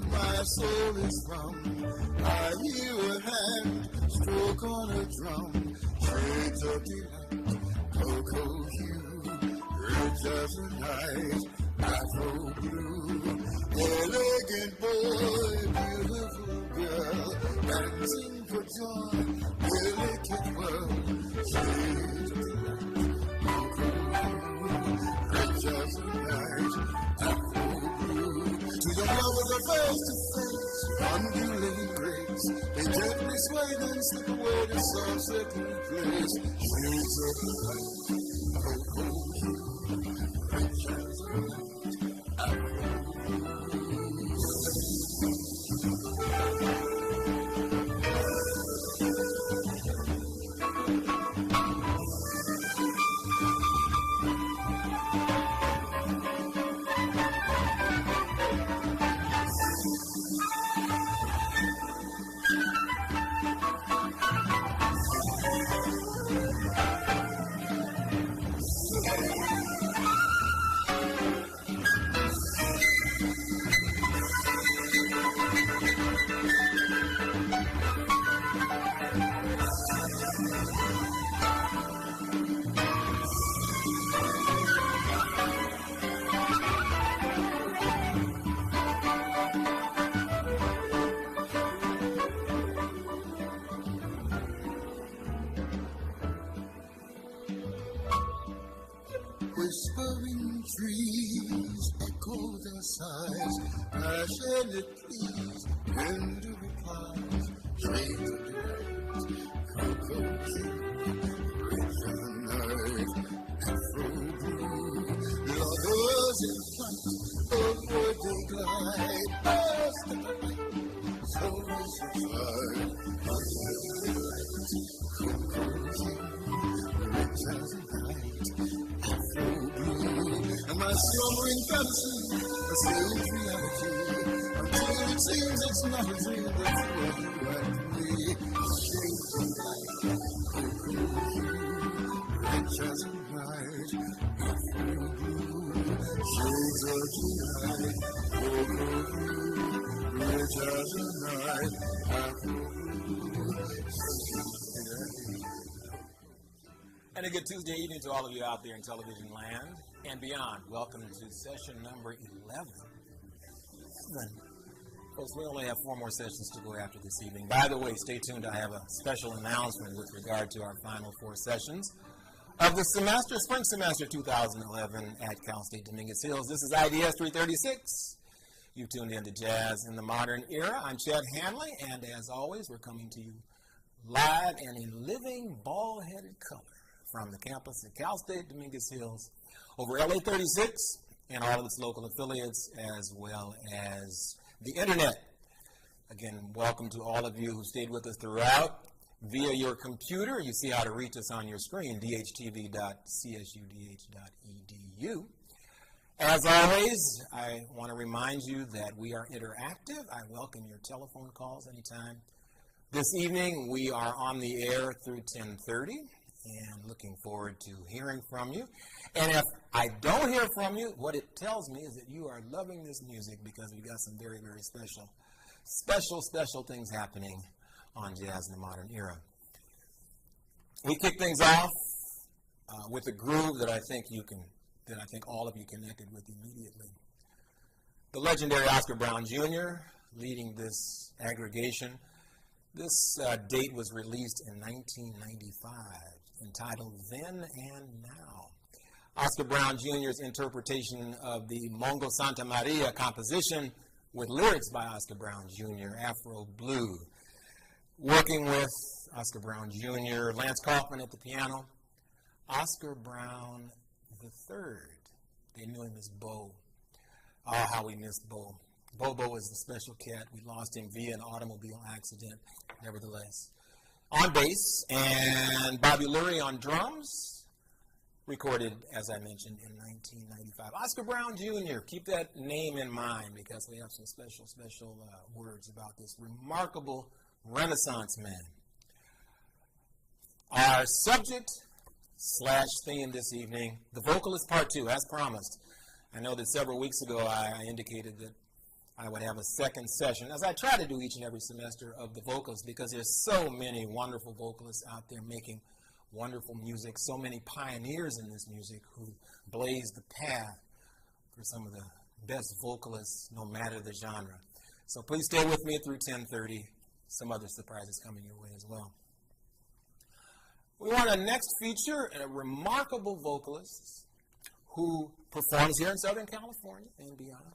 My soul is from. I hear a hand stroke on a drum. Shades of delight, cocoa hue, rich as the night, Afro blue. Elegant boy, beautiful girl, dancing for joy, delicate world. Shades of delight, cocoa hue, rich as the night, Afro blue. To your lovers are face to face, undulating grace. They gently sway then slip away to some certain place. Shades of the light, cocoa hue, rich as the night, Afro whispering trees echo their sighs, passionate pleas, tender replies, shades of delight, cocoa hue, rich as the night, Afro blue. Lovers in flight, upward they glide, past the light, so is the fire, cocoa hue, rich as the night. And my slumbering fantasy, a strange reality, until it seems it's not a dream that's what you and me. Shades of light, cocoa hue, rich as a night, Afro blue. Shades of light, cocoa hue, rich as a night, Afro blue. And a good Tuesday evening to all of you out there in television land and beyond. Welcome to session number 11. Folks, we only have 4 more sessions to go after this evening. By the way, stay tuned. I have a special announcement with regard to our final 4 sessions of the semester, spring semester 2011 at Cal State Dominguez Hills. This is IDS336. You tuned in to Jazz in the Modern Era. I'm Chet, Hanley, and as always, we're coming to you live and in living ball-headed color from the campus at Cal State Dominguez Hills over LA 36 and all of its local affiliates, as well as the internet. Again, welcome to all of you who stayed with us throughout via your computer. You see how to reach us on your screen, dhtv.csudh.edu. As always, I want to remind you that we are interactive. I welcome your telephone calls anytime. This evening, we are on the air through 10:30. And looking forward to hearing from you. And if I don't hear from you, what it tells me is that you are loving this music, because we got some very, very special things happening on Jazz in the Modern Era. We kick things off with a groove that I think all of you connected with immediately. The legendary Oscar Brown Jr. leading this aggregation. This date was released in 1995. Entitled Then and Now. Oscar Brown Jr.'s interpretation of the Mongo Santa Maria composition with lyrics by Oscar Brown Jr., Afro Blue. Working with Oscar Brown Jr., Lance Kaufman at the piano, Oscar Brown III. They knew him as Bo. Oh, how we miss Bo. Bobo is the special cat. We lost him via an automobile accident, nevertheless. On bass, and Bobby Lurie on drums, recorded, as I mentioned, in 1995. Oscar Brown Jr., keep that name in mind because we have some special words about this remarkable Renaissance man. Our subject / theme this evening, the vocalist part 2, as promised. I know that several weeks ago I indicated that I would have a second session, as I try to do each and every semester, of the vocals, because there's so many wonderful vocalists out there making wonderful music, so many pioneers in this music who blazed the path for some of the best vocalists, no matter the genre. So please stay with me through 10:30. Some other surprises coming your way as well. We want to next feature a remarkable vocalist who performs here in Southern California and beyond.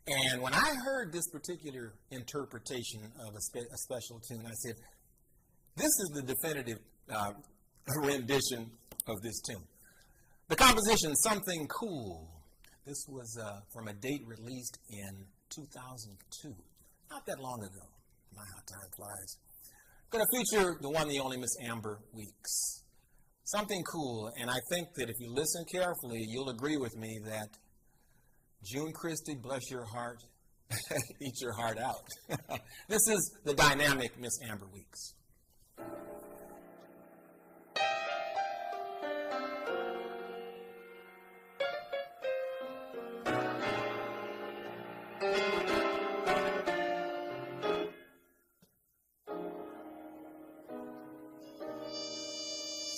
And when I heard this particular interpretation of a special tune, I said, this is the definitive rendition of this tune. The composition, Something Cool. This was from a date released in 2002, not that long ago. My, how time flies. I'm going to feature the one, the only Miss Amber Weeks. Something Cool, and I think that if you listen carefully, you'll agree with me that June Christie, bless your heart, eat your heart out. This is the dynamic Miss Amber Weeks.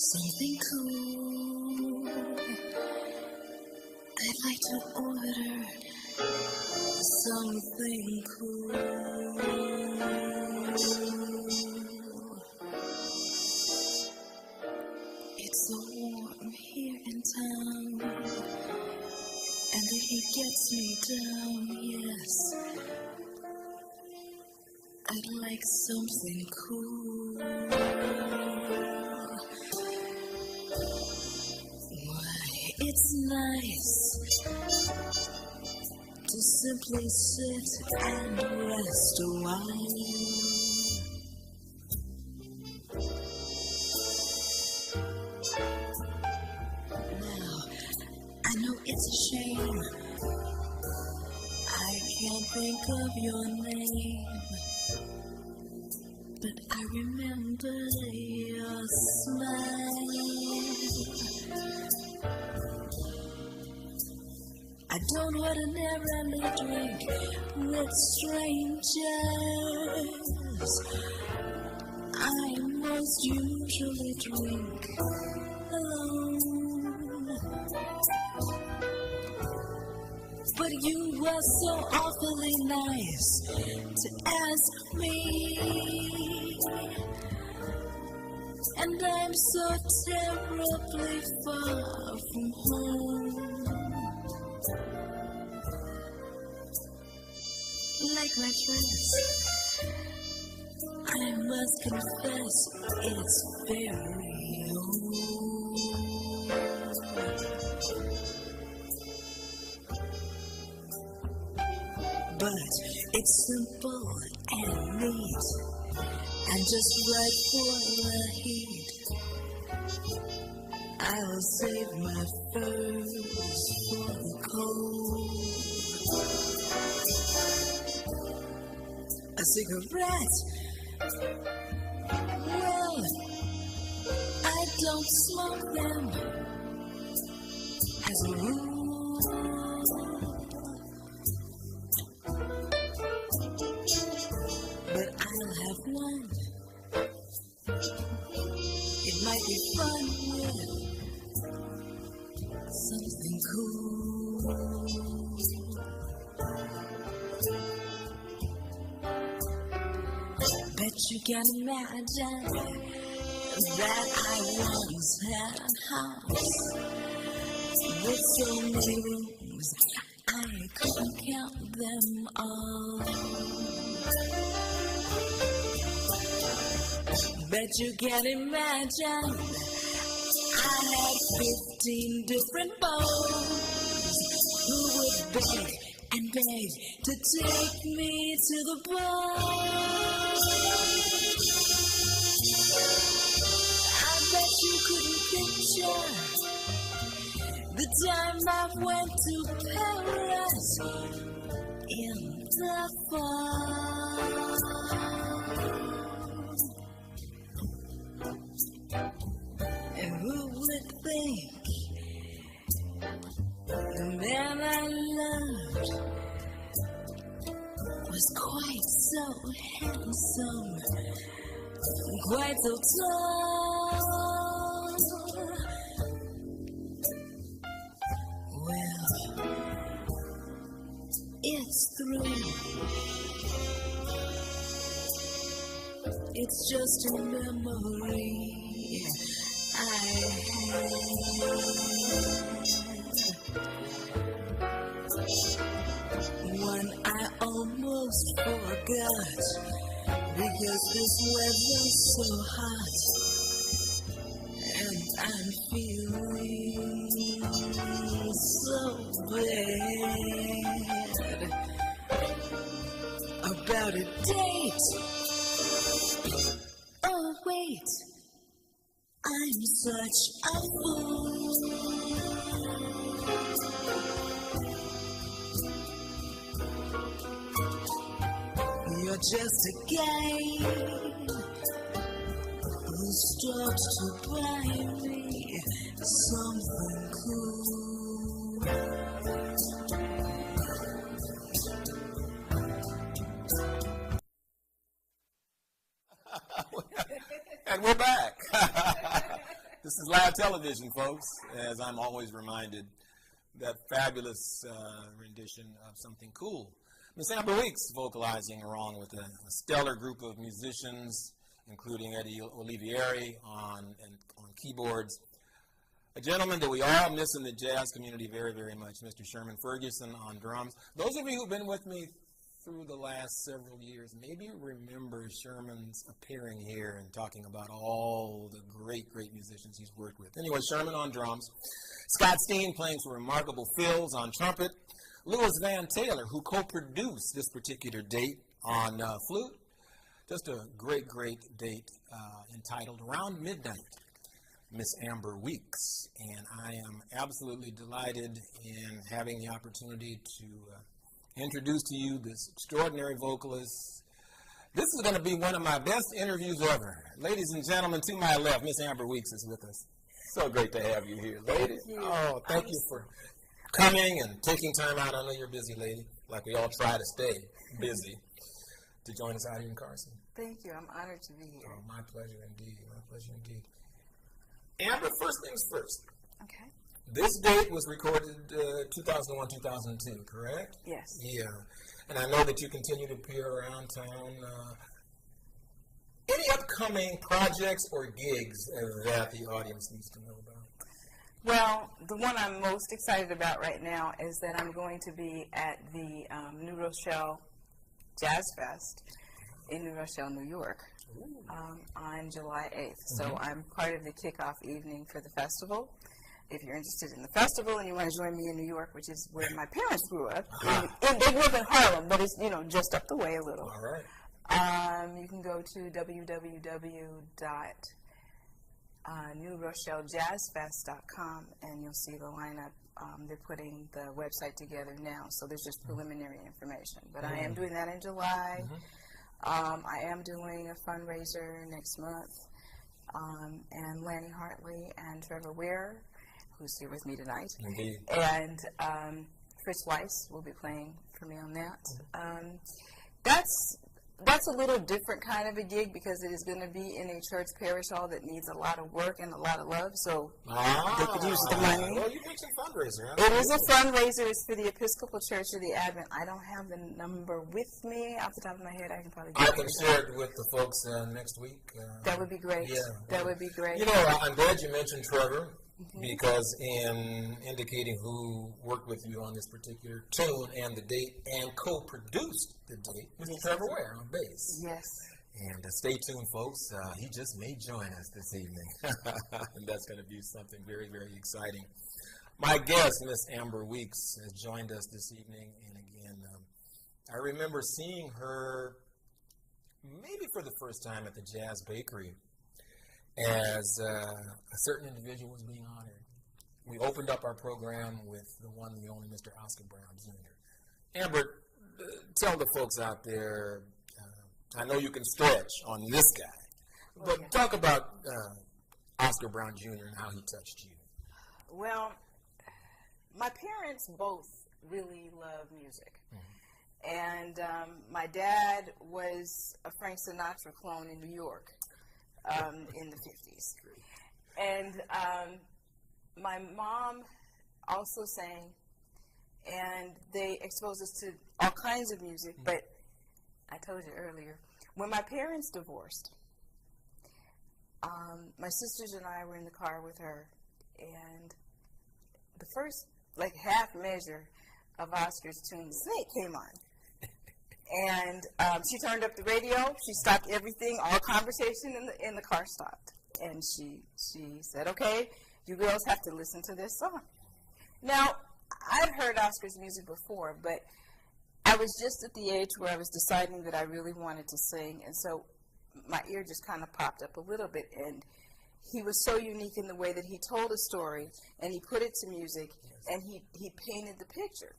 Something cool. I'd like to order something cool. It's so warm here in town, and the heat gets me down, yes. I'd like something cool. It's nice to simply sit and rest a while. Now, I know it's a shame I can't think of your name, but I remember your smile. I don't ordinarily drink with strangers. I most usually drink alone. But you were so awfully nice to ask me, and I'm so terribly far from home. Like my dress, I must confess it's very old. But it's simple and neat, and just right for the heat. I'll save my furs for the cold. A cigarette? Well, I don't smoke them as a rule. But I'll have one. It might be fun with something cool. Bet you can imagine that I once had a house with so many rooms I couldn't count them all. Bet you can imagine I had 15 different beaux who would beg and begged to take me to the bar. I bet you couldn't picture the time I went to Paris in the fall. And who would think the man I loved was quite so handsome, quite so tall? Well, it's through. It's just a memory I had. One I almost forgot because this weather's so hot and I'm feeling so bad about a date. Oh wait, I'm such a fool. You're just a guy who stopped to buy me something cool. And we're back. This is live television, folks, as I'm always reminded, that fabulous rendition of Something Cool. Miss Amber Weeks vocalizing along with a stellar group of musicians, including Eddie Olivieri on keyboards. A gentleman that we all miss in the jazz community very, very much, Mr. Sherman Ferguson on drums. Those of you who've been with me through the last several years maybe remember Sherman's appearing here and talking about all the great, great musicians he's worked with. Anyway, Sherman on drums. Scott Steen playing some remarkable fills on trumpet. Louis Van Taylor, who co-produced this particular date on flute. Just a great, great date entitled Around Midnight, Miss Amber Weeks. And I am absolutely delighted in having the opportunity to introduce to you this extraordinary vocalist. This is going to be one of my best interviews ever. Ladies and gentlemen, to my left, Miss Amber Weeks is with us. So great to have you here, lady. Oh, thank you for coming and taking time out. I know you're a busy lady, like we all try to stay busy, to join us out here in Carson. Thank you. I'm honored to be here. Oh, my pleasure indeed. My pleasure indeed. Amber, first things first. Okay. This date was recorded 2001-2002, correct? Yes. Yeah. And I know that you continue to appear around town. Any upcoming projects or gigs that the audience needs to know about? Well, the one I'm most excited about right now is that I'm going to be at the New Rochelle Jazz Fest in New Rochelle, New York, on July 8th. Mm-hmm. So I'm part of the kickoff evening for the festival. If you're interested in the festival and you want to join me in New York, which is where my parents grew up, and they grew up in Harlem, but it's, just up the way a little. All right. You can go to www.newrochellejazzfest.com and you'll see the lineup. They're putting the website together now, so there's just preliminary information. But I am doing that in July. I am doing a fundraiser next month, and Lanny Hartley and Trevor Ware, who's here with me tonight, and Fritz Weiss will be playing for me on that. That's a little different kind of a gig because it is going to be in a church parish hall that needs a lot of work and a lot of love, so they could use the money. Well, you mentioned fundraiser. Huh? It is a fundraiser. It's for the Episcopal Church of the Advent. I don't have the number with me off the top of my head. I can probably get it. I can share it with the folks next week. That would be great. Yeah. That would be great. I'm glad you mentioned Trevor. Because in indicating who worked with you on this particular tune and the date and co-produced the date, Mr. Trevor Ware on bass. Yes. And stay tuned, folks. He just may join us this evening. And that's going to be something very, very exciting. My guest, Miss Amber Weeks, has joined us this evening. And again, I remember seeing her maybe for the first time at the Jazz Bakery as a certain individual was being honored. We opened up our program with the one, the only Mr. Oscar Brown Jr. Amber, tell the folks out there, I know you can stretch on this guy, but talk about Oscar Brown Jr. and how he touched you. Well, my parents both really love music. Mm-hmm. And my dad was a Frank Sinatra clone in New York in the 50s. And my mom also sang, and they exposed us to all kinds of music. Mm-hmm. But I told you earlier, when my parents divorced, my sisters and I were in the car with her, and the first, half measure of Oscar's tune, Snake, came on. And she turned up the radio. She stopped everything. All conversation in the car stopped. And she said, okay, you girls have to listen to this song. Now, I'd heard Oscar's music before, but I was just at the age where I was deciding that I really wanted to sing. And so my ear just kind of popped up a little bit. And he was so unique in the way that he told a story, and he put it to music, and he painted the picture.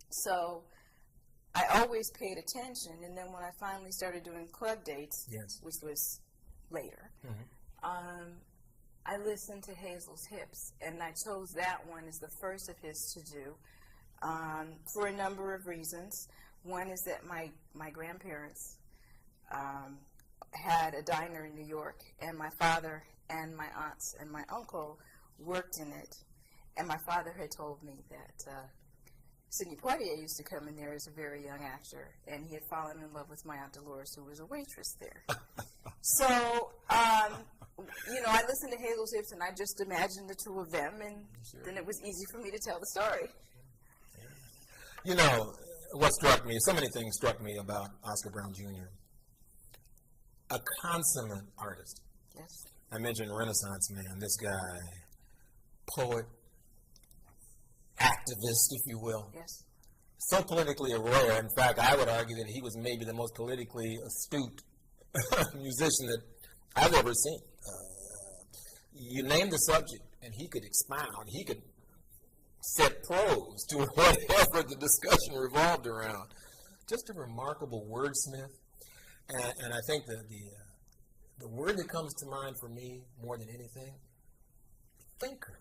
So I always paid attention, and then when I finally started doing club dates, which was later, I listened to Hazel's Hips, and I chose that one as the first of his to do for a number of reasons. One is that my grandparents had a diner in New York, and my father and my aunts and my uncle worked in it, and my father had told me that Sidney Poitier used to come in there as a very young actor, and he had fallen in love with my Aunt Dolores, who was a waitress there. So, I listened to Hazel's Hips, and I just imagined the two of them, and then it was easy for me to tell the story. You know, what struck me, so many things struck me about Oscar Brown Jr. A consummate artist. Yes. I mentioned Renaissance man, this guy, poet, activist, if you will. Yes. So politically aware. In fact, I would argue that he was maybe the most politically astute musician that I've ever seen. You name the subject, and he could expound. He could set prose to whatever the discussion revolved around. Just a remarkable wordsmith. And I think that the word that comes to mind for me more than anything, thinker.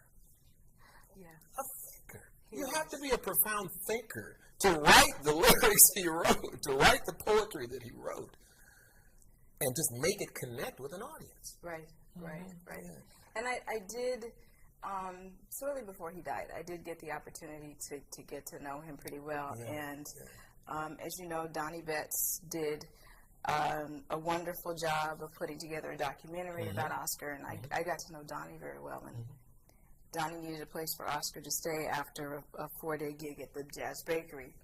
Yeah. A thinker. You have to be a profound thinker to write the lyrics he wrote, to write the poetry that he wrote, and just make it connect with an audience. Right. Yeah. And I did, shortly before he died, I did get the opportunity to get to know him pretty well. Yeah. And as you know, Donnie Betts did a wonderful job of putting together a documentary about Oscar, and I got to know Donnie very well. And Donnie needed a place for Oscar to stay after a 4-day gig at the Jazz Bakery.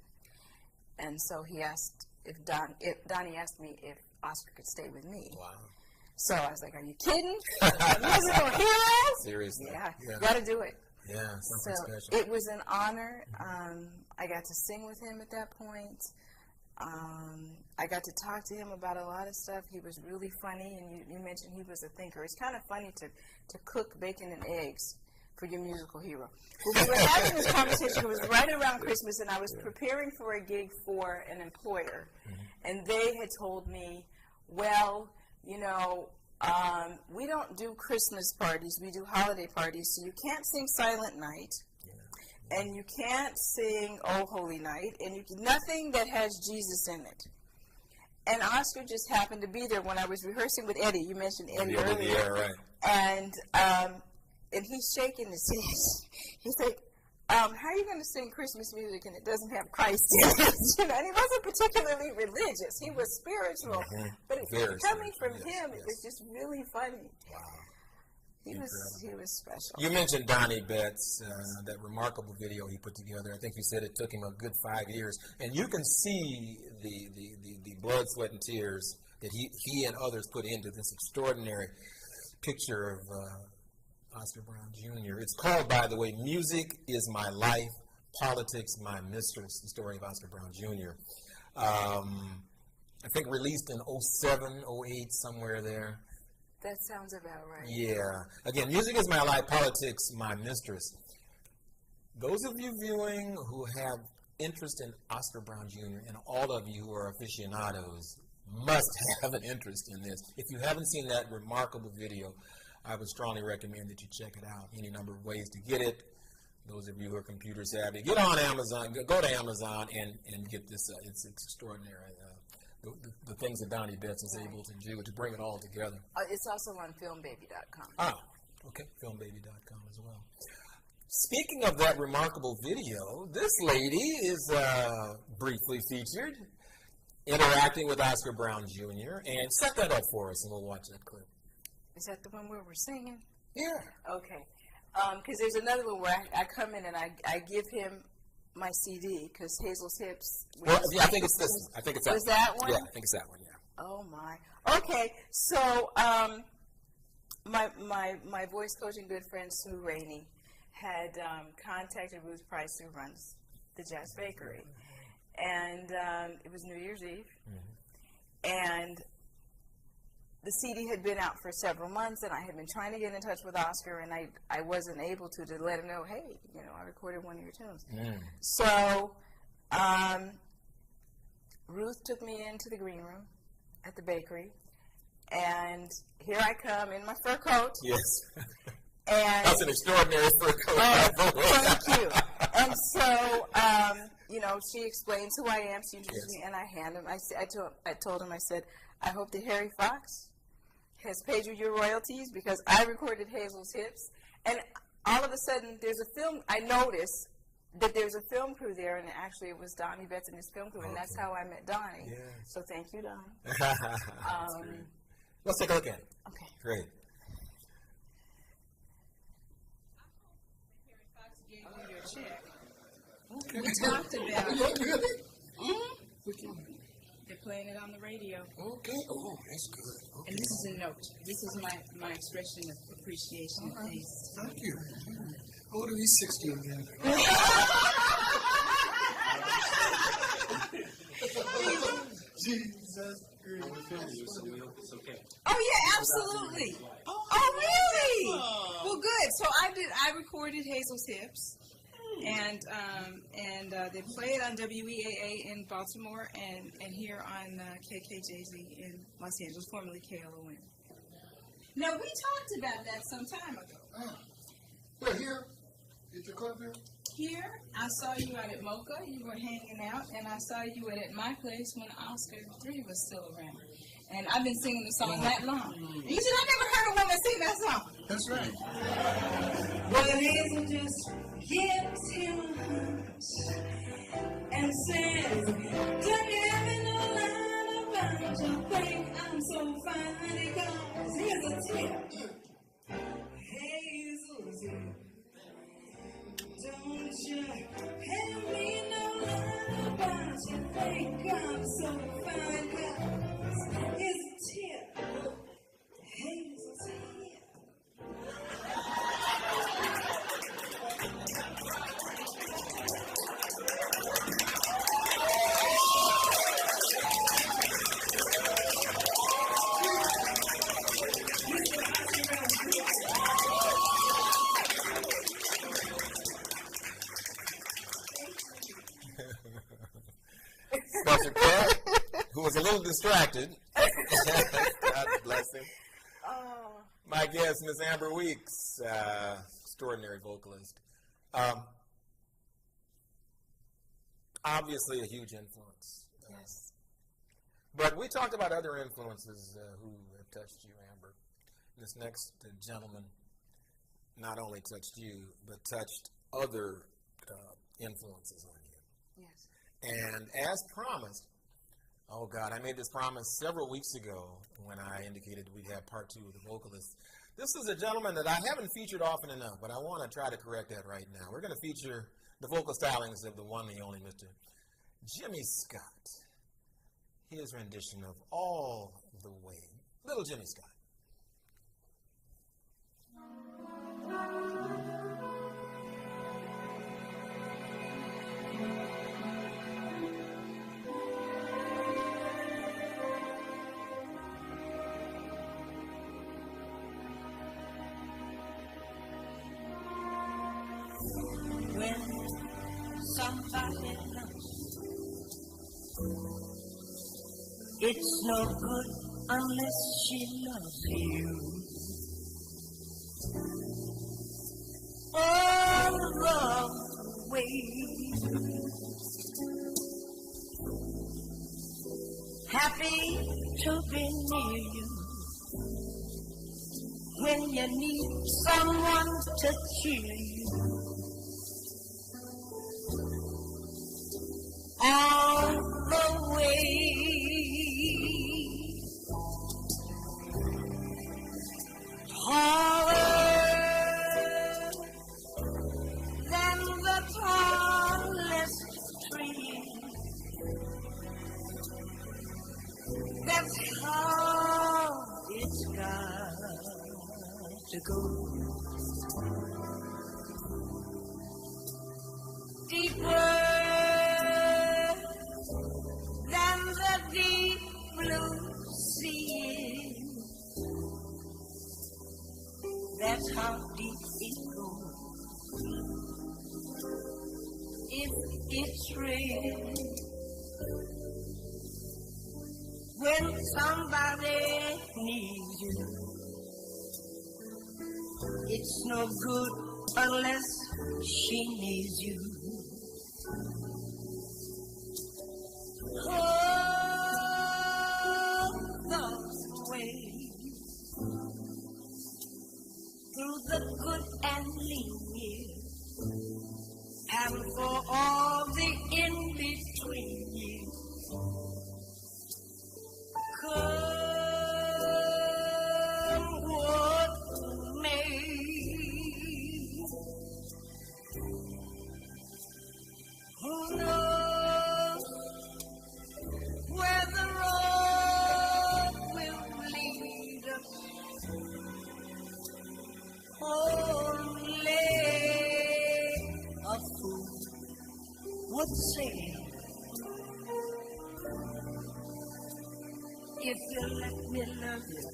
And so he asked Donnie asked me if Oscar could stay with me. Wow. So I was like, are you kidding? A musical hero? Seriously. Yeah. Got to do it. Yeah, something special. It was an honor. I got to sing with him at that point. I got to talk to him about a lot of stuff. He was really funny, and you mentioned he was a thinker. It's kind of funny to cook bacon and eggs for your musical hero. When we were having this conversation, it was right around Christmas, and I was preparing for a gig for an employer, and they had told me, well, we don't do Christmas parties, we do holiday parties, so you can't sing Silent Night, and you can't sing Oh Holy Night, and nothing that has Jesus in it. And Oscar just happened to be there when I was rehearsing with Eddie. You mentioned Eddie earlier. Yeah, right. And he's shaking his head. He's like, how are you going to sing Christmas music and it doesn't have Christ in it? And he wasn't particularly religious. He was spiritual. But coming from him, it was just really funny. Wow. He was special. You mentioned Donnie Betts, that remarkable video he put together. I think you said it took him a good 5 years. And you can see the blood, sweat, and tears that he and others put into this extraordinary picture Oscar Brown Jr. It's called, by the way, Music is My Life, Politics My Mistress, the story of Oscar Brown Jr. I think released in 07, 08, somewhere there. That sounds about right. Yeah. Again, Music is My Life, Politics My Mistress. Those of you viewing who have interest in Oscar Brown Jr. and all of you who are aficionados must have an interest in this. If you haven't seen that remarkable video, I would strongly recommend that you check it out. Any number of ways to get it. Those of you who are computer savvy, get on Amazon, go to Amazon and get this. It's extraordinary. The things that Donnie Betts is able to do to bring it all together. It's also on filmbaby.com. Ah, okay, filmbaby.com as well. Speaking of that remarkable video, this lady is briefly featured interacting with Oscar Brown Jr. And set that up for us and we'll watch that clip. Is that the one where we're singing? Yeah. Okay. Because there's another one where I come in and I give him my CD because Hazel's Hips. Well, yeah, I think it's this one. I think it's that one. Was that one? Yeah, I think it's that one, yeah. Oh, my. Okay, so my voice coaching good friend Sue Rainey had contacted Ruth Price, who runs the Jazz Bakery. And it was New Year's Eve. Mm-hmm. And the CD had been out for several months, and I had been trying to get in touch with Oscar, and I wasn't able to let him know, hey, I recorded one of your tunes. Mm. So Ruth took me into the green room at the bakery, and here I come in my fur coat. Yes. And that's an extraordinary fur coat. Thank you. And so, she explains who I am. She introduced me, and I hand him. I told him, I said, I hope that Harry Fox has paid you your royalties because I recorded Hazel's Hips. And all of a sudden, there's a film. I noticed that there's a film crew there, and actually it was Donnie Betts and his film crew, and that's how I met Donnie. Yes. So thank you, Donnie. Let's take a look at it. Okay. Great. Harry Fox gave you your check. Okay. We talked about it. They're playing it on the radio. Okay. Oh, that's good. Okay. And this is a note. This is my expression of appreciation. Thank you. How old are you? 60 again. Jesus. It's okay. Oh yeah, absolutely. Oh really? Well, good. So I recorded Hazel's Hips. And they play it on WEAA in Baltimore and here on KKJZ in Los Angeles, formerly KLON. Now, we talked about that some time ago. Well, here? Is your club here? Here, I saw you out at Mocha. You were hanging out, and I saw you at my place when Oscar 3 was still around. And I've been singing the song that long. And you said, I never heard a woman sing that song. That's right. Well, Hazel just gives him a hunch and says, don't you ever know line about you think I'm so fine, honey, 'cause here's a tip. Hazel's here. Don't you ever me no line about you think I'm so fine, 'cause here's a tip. Hazel's here. Special Chet, who was a little distracted. God bless him. Oh. My guest, Miss Amber Weeks, extraordinary vocalist. Obviously a huge influence. Yes. But we talked about other influences who have touched you, Amber. This next gentleman not only touched you, but touched other influences on you. Yes. And as promised, oh God, I made this promise several weeks ago when I indicated we'd have part 2 of the vocalist. This is a gentleman that I haven't featured often enough, but I want to try to correct that right now. We're going to feature the vocal stylings of the one, the only Mr. Jimmy Scott. His rendition of All the Way. Little Jimmy Scott. It's no good unless she loves you. All the way. Happy to be near you when you need someone to cheer you. All the way. Taller than the tallest tree. That's how it's got to go. Deeper than the deep blue sea. That's how deep it goes. If it's real. When somebody needs you, it's no good unless she needs you. Oh, the way through the good and lean years, and for all the in-between years. Come what may, who knows where the road will lead us? Only a fool would say. If you let me love you,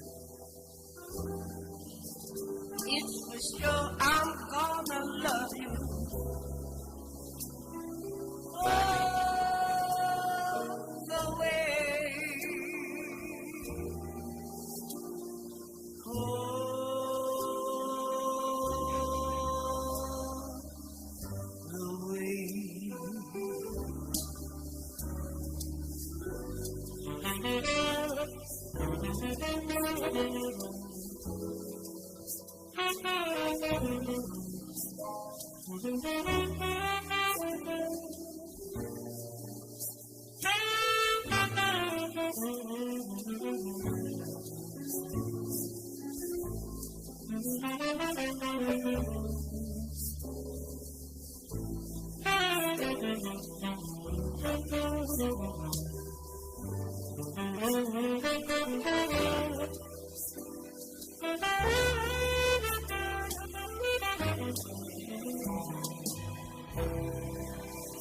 it's for sure I'm gonna love you. All the way. All the way.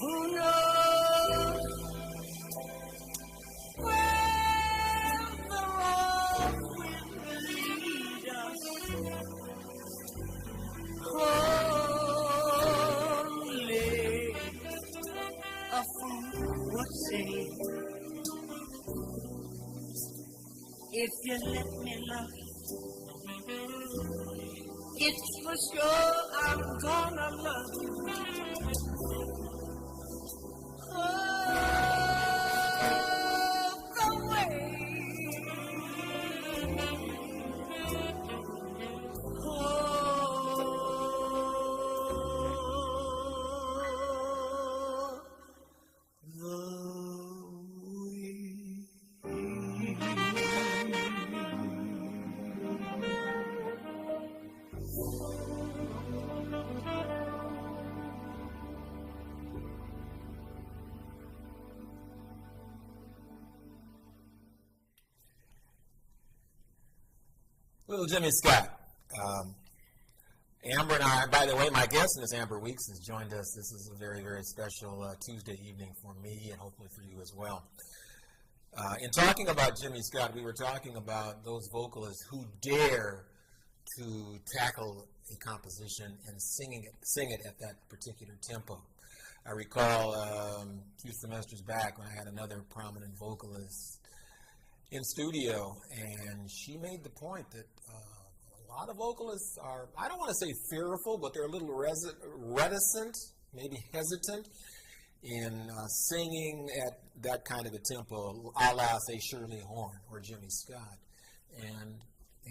Who knows where the road will lead us? Only a fool would say, if you let me love you, it's for sure I'm gonna love you. The way. Little Jimmy Scott. Amber and I, by the way, my guest in this, Amber Weeks, has joined us. This is a very, very special Tuesday evening for me and hopefully for you as well. In talking about Jimmy Scott, we were talking about those vocalists who dare to tackle a composition and sing it at that particular tempo. I recall a few semesters back when I had another prominent vocalist in studio, and she made the point that a lot of vocalists are, I don't want to say fearful, but they're a little reticent, maybe hesitant in singing at that kind of a tempo, a la, say, Shirley Horn or Jimmy Scott. And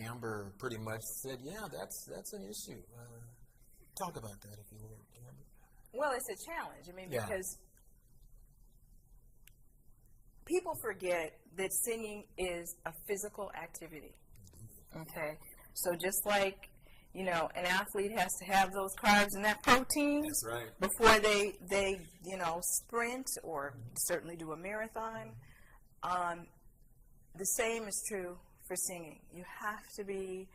Amber pretty much said, yeah, that's an issue. Talk about that, if you would, Amber. Well, it's a challenge. I mean, Yeah. because people forget that singing is a physical activity. Okay? So just like, you know, an athlete has to have those carbs and that protein That's right. before they you know, sprint or certainly do a marathon, the same is true for singing. You have to be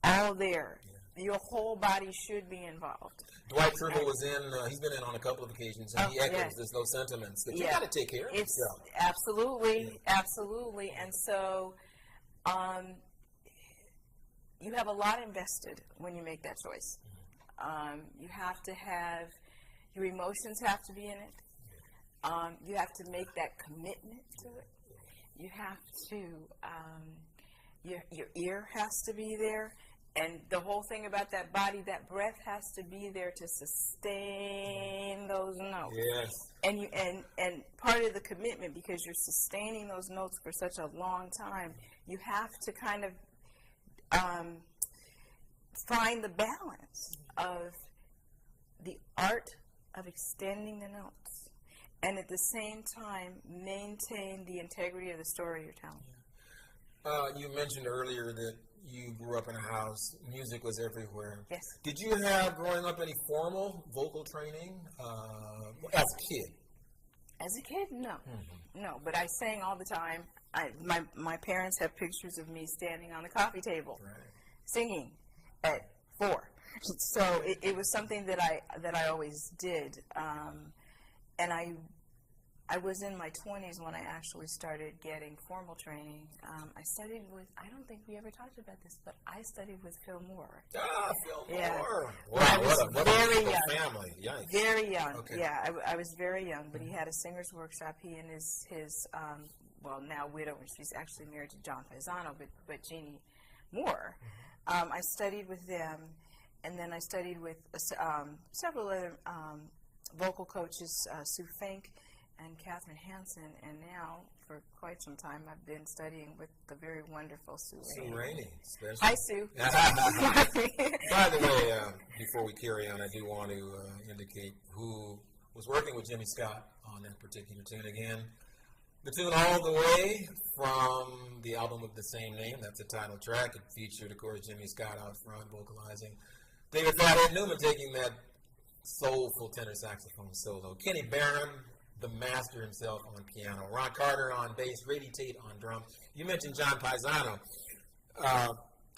all there. Yeah. Your whole body should be involved. Dwight Trevor was in, he's been in on a couple of occasions, and he echoes those sentiments that you got to take care of yourself. Absolutely, absolutely. And so you have a lot invested when you make that choice. You have to have, your emotions have to be in it. You have to make that commitment to it. You have to, your ear has to be there. And the whole thing about that body, that breath has to be there to sustain those notes. Yes. And part of the commitment, because you're sustaining those notes for such a long time, you have to kind of find the balance of the art of extending the notes, and at the same time maintain the integrity of the story you're telling. You mentioned earlier that you grew up in a house, music was everywhere. Yes. Did you have, growing up, any formal vocal training as a kid? As a kid, no. Mm-hmm. No, but I sang all the time. My parents have pictures of me standing on the coffee table, singing at 4. So it was something that I always did. And I was in my 20s when I actually started getting formal training. I studied with, I don't think we ever talked about this, but I studied with Phil Moore. Ah, Phil Moore. Wow, I was very young. Family. Yikes. Very young. Okay. Yeah, I was very young, but he had a singer's workshop. He and his well, now widow, and she's actually married to John Paisano, but Jeannie Moore. I studied with them, and then I studied with several other vocal coaches, Sue Fink and Catherine Hansen, and now for quite some time I've been studying with the very wonderful Sue Rainey. Hi, Sue. By the way, before we carry on, I do want to indicate who was working with Jimmy Scott on that particular tune. Again, the tune All the Way from the album of the same name. That's the title track. It featured, of course, Jimmy Scott out front vocalizing. David Fathead Newman taking that soulful tenor saxophone solo. Kenny Barron, the master himself, on piano. Ron Carter on bass. Grady Tate on drums. You mentioned John Paisano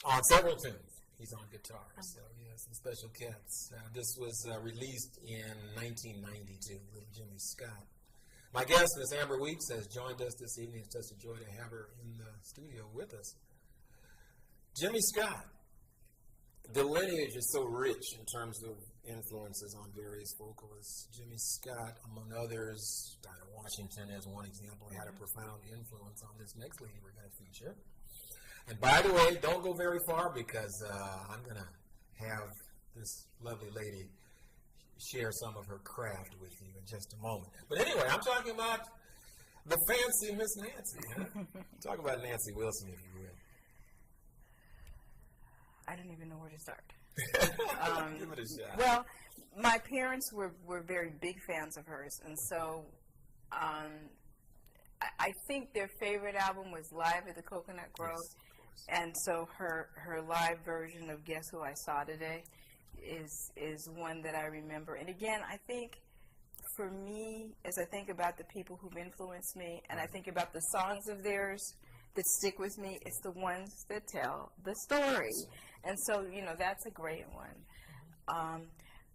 on several tunes. He's on guitar. So, yeah, some special cats. This was released in 1992 with Jimmy Scott. My guest, Miss Amber Weeks, has joined us this evening. It's just a joy to have her in the studio with us. Jimmy Scott. The lineage is so rich in terms of influences on various vocalists. Jimmy Scott, among others, Dinah Washington as one example, had a profound influence on this next lady we're going to feature. And by the way, don't go very far, because I'm going to have this lovely lady share some of her craft with you in just a moment. But anyway, I'm talking about the fancy Miss Nancy. Huh? Talk about Nancy Wilson, if you would. I don't even know where to start. Give it a shot. Well, my parents were very big fans of hers, and so I think their favorite album was Live at the Coconut Grove, and so her live version of Guess Who I Saw Today is one that I remember. And again, I think for me, as I think about the people who've influenced me, and I think about the songs of theirs that stick with me, it's the ones that tell the story. And so, you know, that's a great one.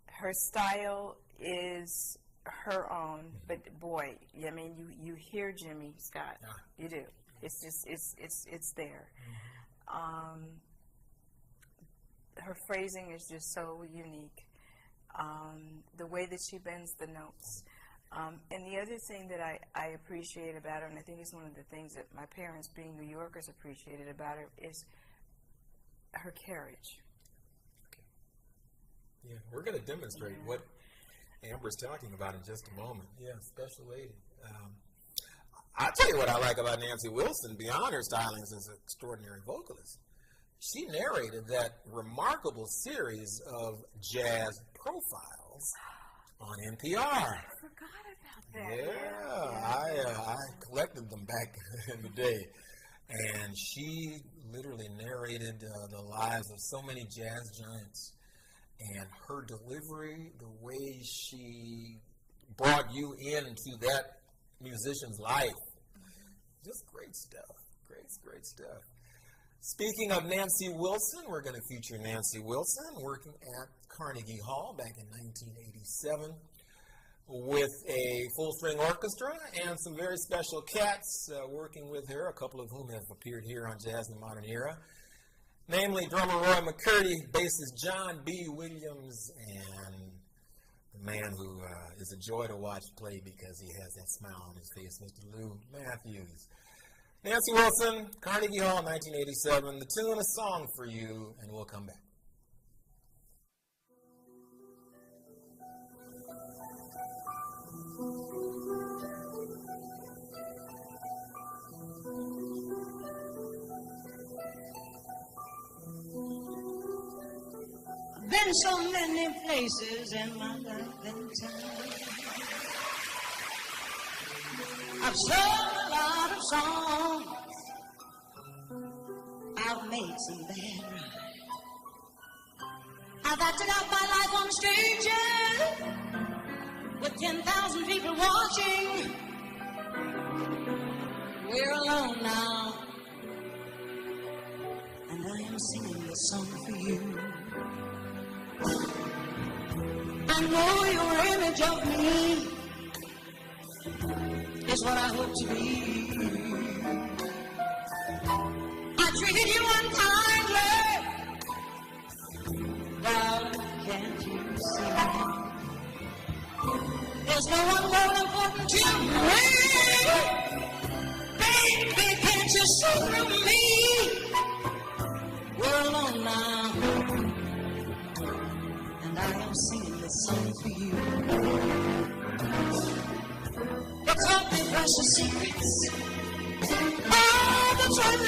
Her style is her own, but boy, I mean, you hear Jimmy Scott. You do. It's just, it's there. Her phrasing is just so unique. The way that she bends the notes. And the other thing that I appreciate about her, and I think it's one of the things that my parents, being New Yorkers, appreciated about her, is her carriage. Yeah, we're going to demonstrate what Amber's talking about in just a moment. Yeah, special lady. I'll tell you what I like about Nancy Wilson, beyond her stylings as an extraordinary vocalist. She narrated that remarkable series of jazz profiles on NPR. I forgot about that. Yeah, I collected them back in the day. And she literally narrated the lives of so many jazz giants. And her delivery, the way she brought you into that musician's life, just great stuff. Great stuff. Speaking of Nancy Wilson, we're going to feature Nancy Wilson working at Carnegie Hall back in 1987 with a full-string orchestra and some very special cats working with her, a couple of whom have appeared here on Jazz in the Modern Era, namely drummer Roy McCurdy, bassist John B. Williams, and the man who is a joy to watch play because he has that smile on his face, Mr. Lou Matthews. Nancy Wilson, Carnegie Hall, 1987. The tune, A Song for You, and we'll come back. Been so many places in my life and time. I've sung a lot of songs. I've made some bad rhymes. I've acted out my life on stages with 10,000 people watching. We're alone now, and I am singing this song for you. I know your image of me is what I hope to be. I treated you unkindly, but can't you see? There's no one more important to me. Baby, can't you see through me? We're alone now, and I am singing this song for you. It's all the precious secrets, all the truth,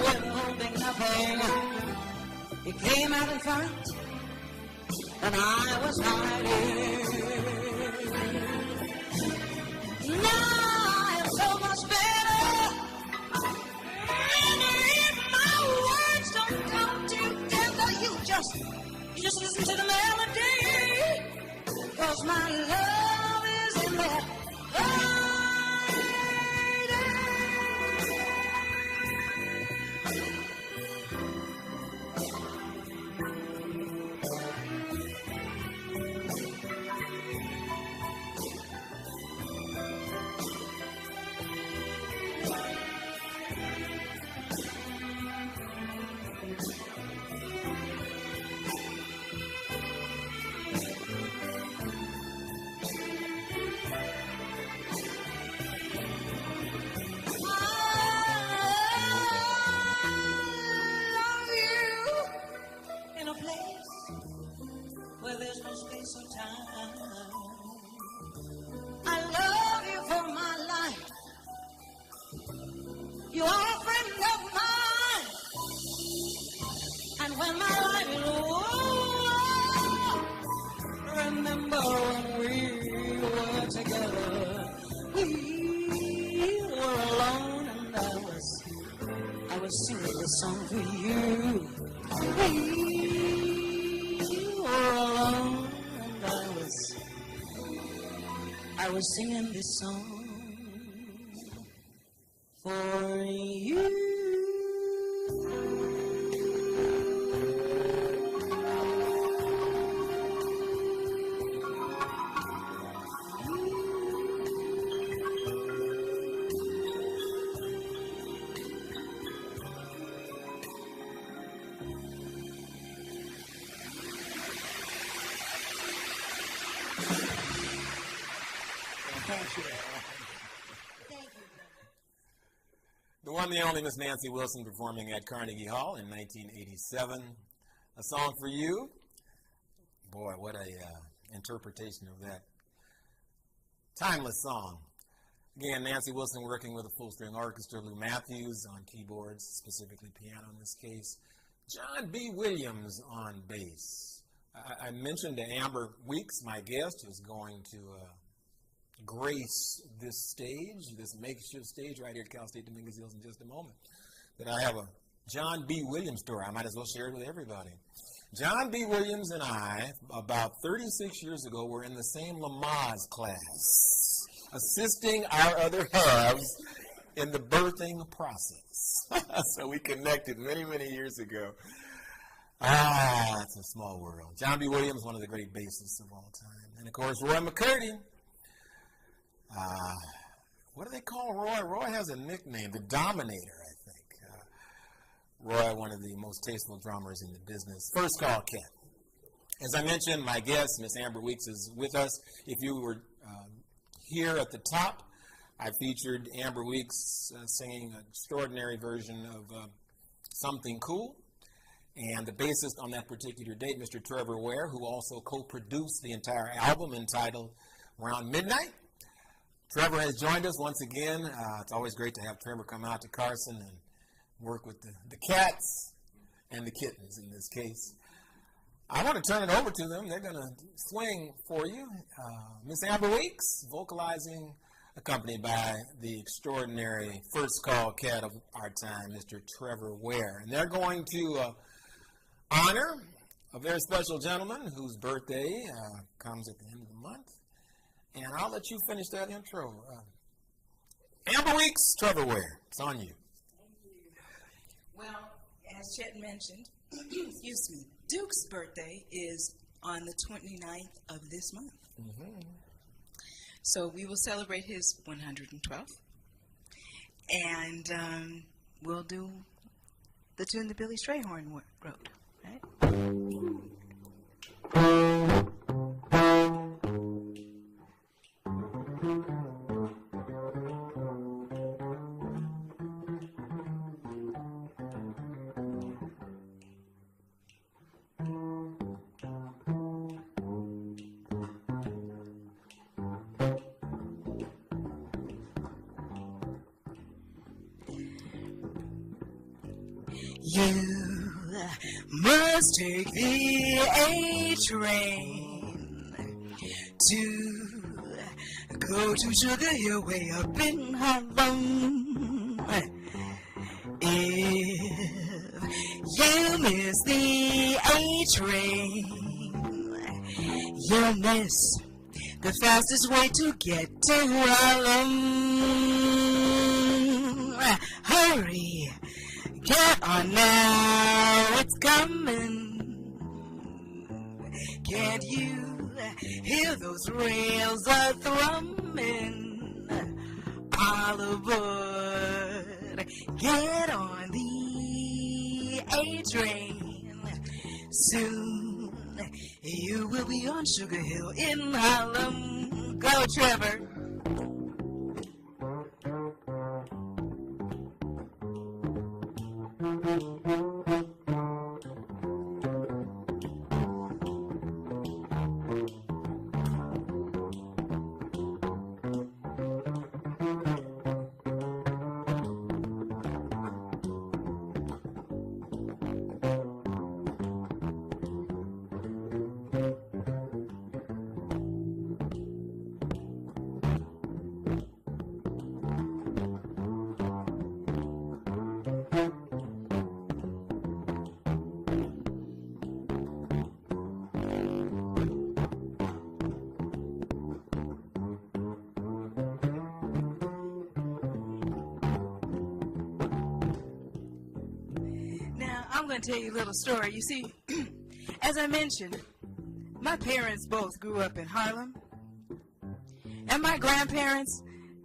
withholding nothing. You came out in front, and I was hiding. Now I am so much better, and if my words don't come together, you just listen to the melody, 'cause my love is in there. Singing this song for you. The one, the only Miss Nancy Wilson performing at Carnegie Hall in 1987. A song for you. Boy, what a interpretation of that timeless song. Again, Nancy Wilson working with a full-string orchestra, Lou Matthews on keyboards, specifically piano in this case. John B. Williams on bass. I mentioned to Amber Weeks, my guest, who's going to grace this stage, this makeshift stage right here at Cal State Dominguez Hills in just a moment, that I have a John B. Williams story. I might as well share it with everybody. John B. Williams and I, about 36 years ago, were in the same Lamaze class, assisting our other halves in the birthing process. So we connected many, many years ago. It's a small world. John B. Williams, one of the great bassists of all time. And, of course, Roy McCurdy. What do they call Roy? Roy has a nickname, the Dominator, I think. Roy, one of the most tasteful drummers in the business. First Call Cat. As I mentioned, my guest, Miss Amber Weeks, is with us. If you were here at the top, I featured Amber Weeks singing an extraordinary version of Something Cool. And the bassist on that particular date, Mr. Trevor Ware, who also co-produced the entire album entitled Around Midnight. Trevor has joined us once again. It's always great to have Trevor come out to Carson and work with the cats and the kittens in this case. I want to turn it over to them. They're going to swing for you. Miss Amber Weeks, vocalizing, accompanied by the extraordinary first call cat of our time, Mr. Trevor Ware. And they're going to honor a very special gentleman whose birthday comes at the end of the month. And I'll let you finish that intro. Amber Weeks, Trevor Ware, it's on you. Thank you. Well, as Chet mentioned, excuse me, Duke's birthday is on the 29th of this month. Mm-hmm. So we will celebrate his 112th. And we'll do the tune that Billy Strayhorn wrote, right? You must take the A train to go to Sugar Hill way up in Harlem. If you miss the A train, you'll miss the fastest way to get to Harlem. Hurry! Get on now, it's coming. Can't you hear those rails are thrumming? All aboard, get on the A train. Soon you will be on Sugar Hill in Harlem. Go, Trevor. I'm going to tell you a little story. You see, as I mentioned, my parents both grew up in Harlem. And my grandparents,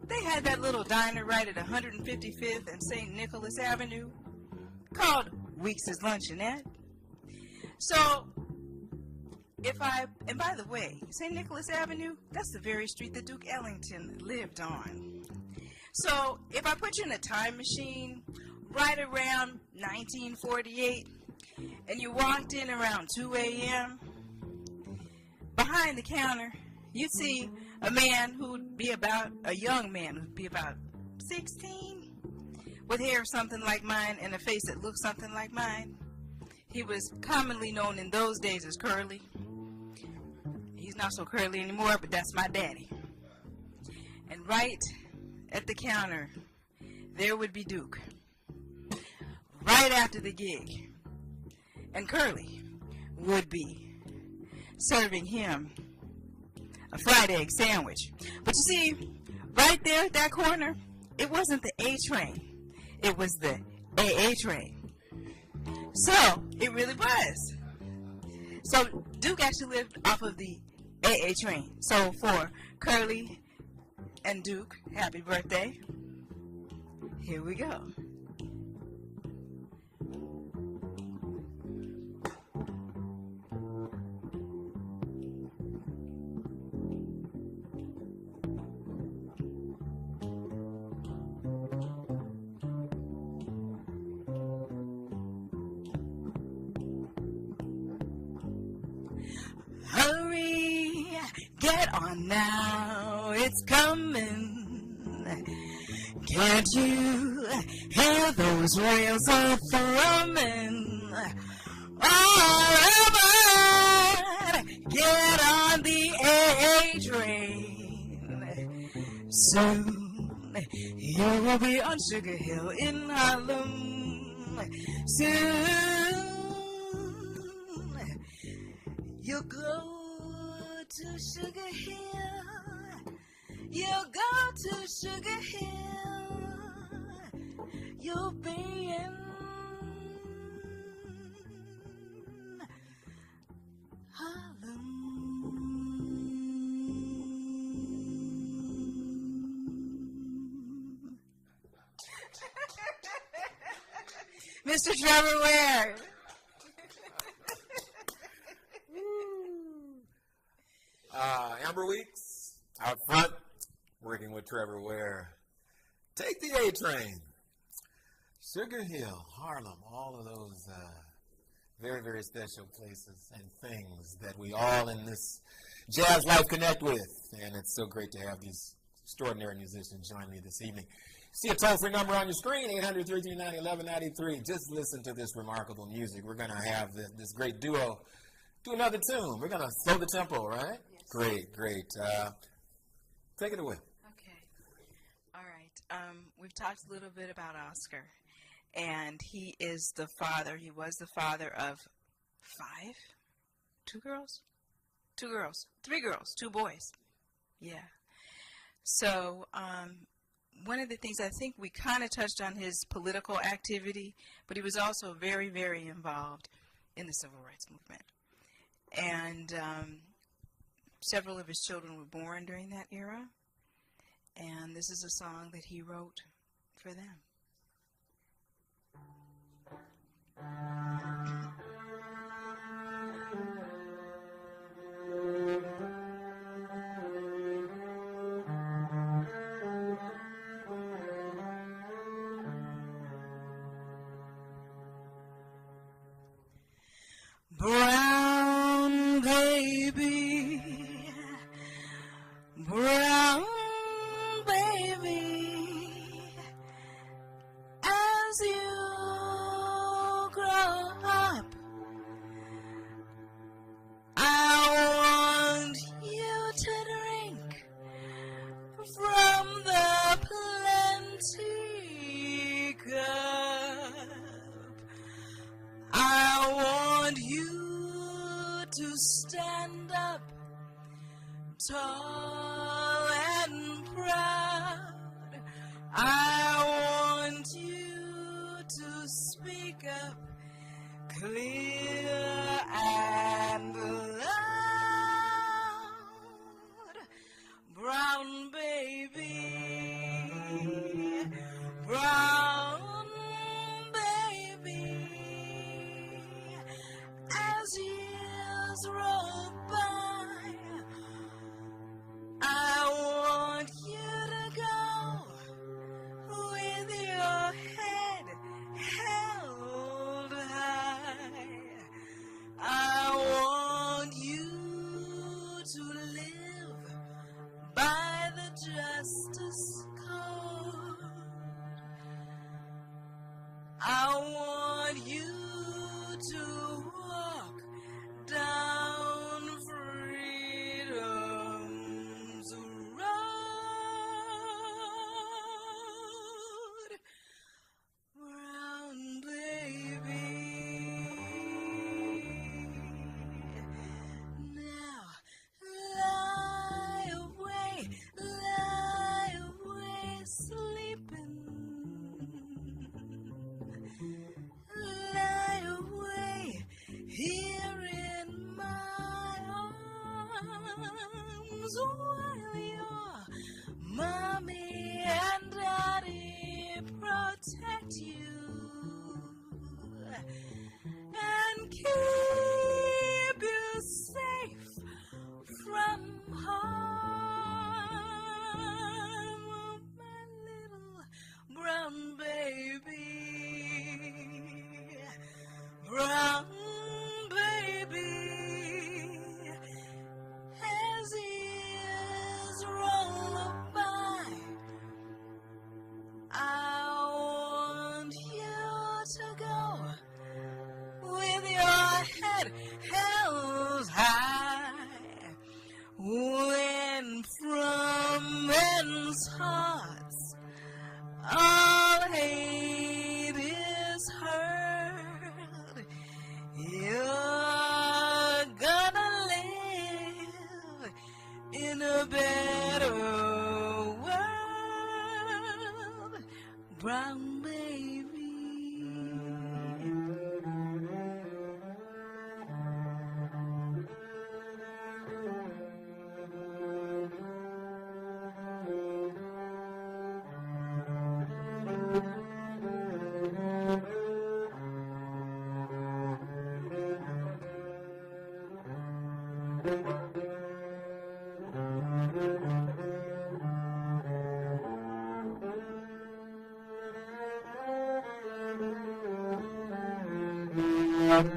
they had that little diner right at 155th and St. Nicholas Avenue called Weeks' Luncheonette. So, and by the way, St. Nicholas Avenue, that's the very street that Duke Ellington lived on. So if I put you in a time machine right around 1948 and you walked in around 2 a.m., behind the counter, you'd see a man who'd be about, a young man who'd be about 16, with hair something like mine and a face that looked something like mine. He was commonly known in those days as Curly. He's not so curly anymore, but that's my daddy. And right at the counter, there would be Duke, right after the gig. And Curly would be serving him a fried egg sandwich. But you see, right there at that corner, it wasn't the A train. It was the AA train. So, it really was. So, Duke actually lived off of the AA train. So, for Curly and Duke, happy birthday. Here we go. Hurry, get on now, it's coming. Can't you hear those rails are thrumming? Alright, get on the A train. Soon you will be on Sugar Hill in Harlem. Soon you'll go to Sugar Hill. You'll go to Sugar Hill. You'll be in Harlem. Mr. Trevor Ware. Amber Weeks, out front, working with Trevor Ware. Take the A train. Sugar Hill, Harlem, all of those very, very special places and things that we all in this jazz life connect with. And it's so great to have these extraordinary musicians join me this evening. See a toll-free number on your screen, 800-339-1193. Just listen to this remarkable music. We're going to have this great duo do another tune. We're going to slow the tempo, right? Yes. Great, great. Take it away. Okay. All right. We've talked a little bit about Oscar, and he is the father. He was the father of 5? 2 girls? 2 girls. 3 girls. 2 boys. Yeah. So, one of the things, I think we kind of touched on his political activity, but he was also very, very involved in the civil rights movement. And several of his children were born during that era. And this is a song that he wrote for them. Brown baby, brown baby, as you grow up, I want you to drink from the plenty cup. I want you to stand up tall and proud. I want you to speak up clear and loud. Brown baby, brown baby, as years roll by, I want you to go Now,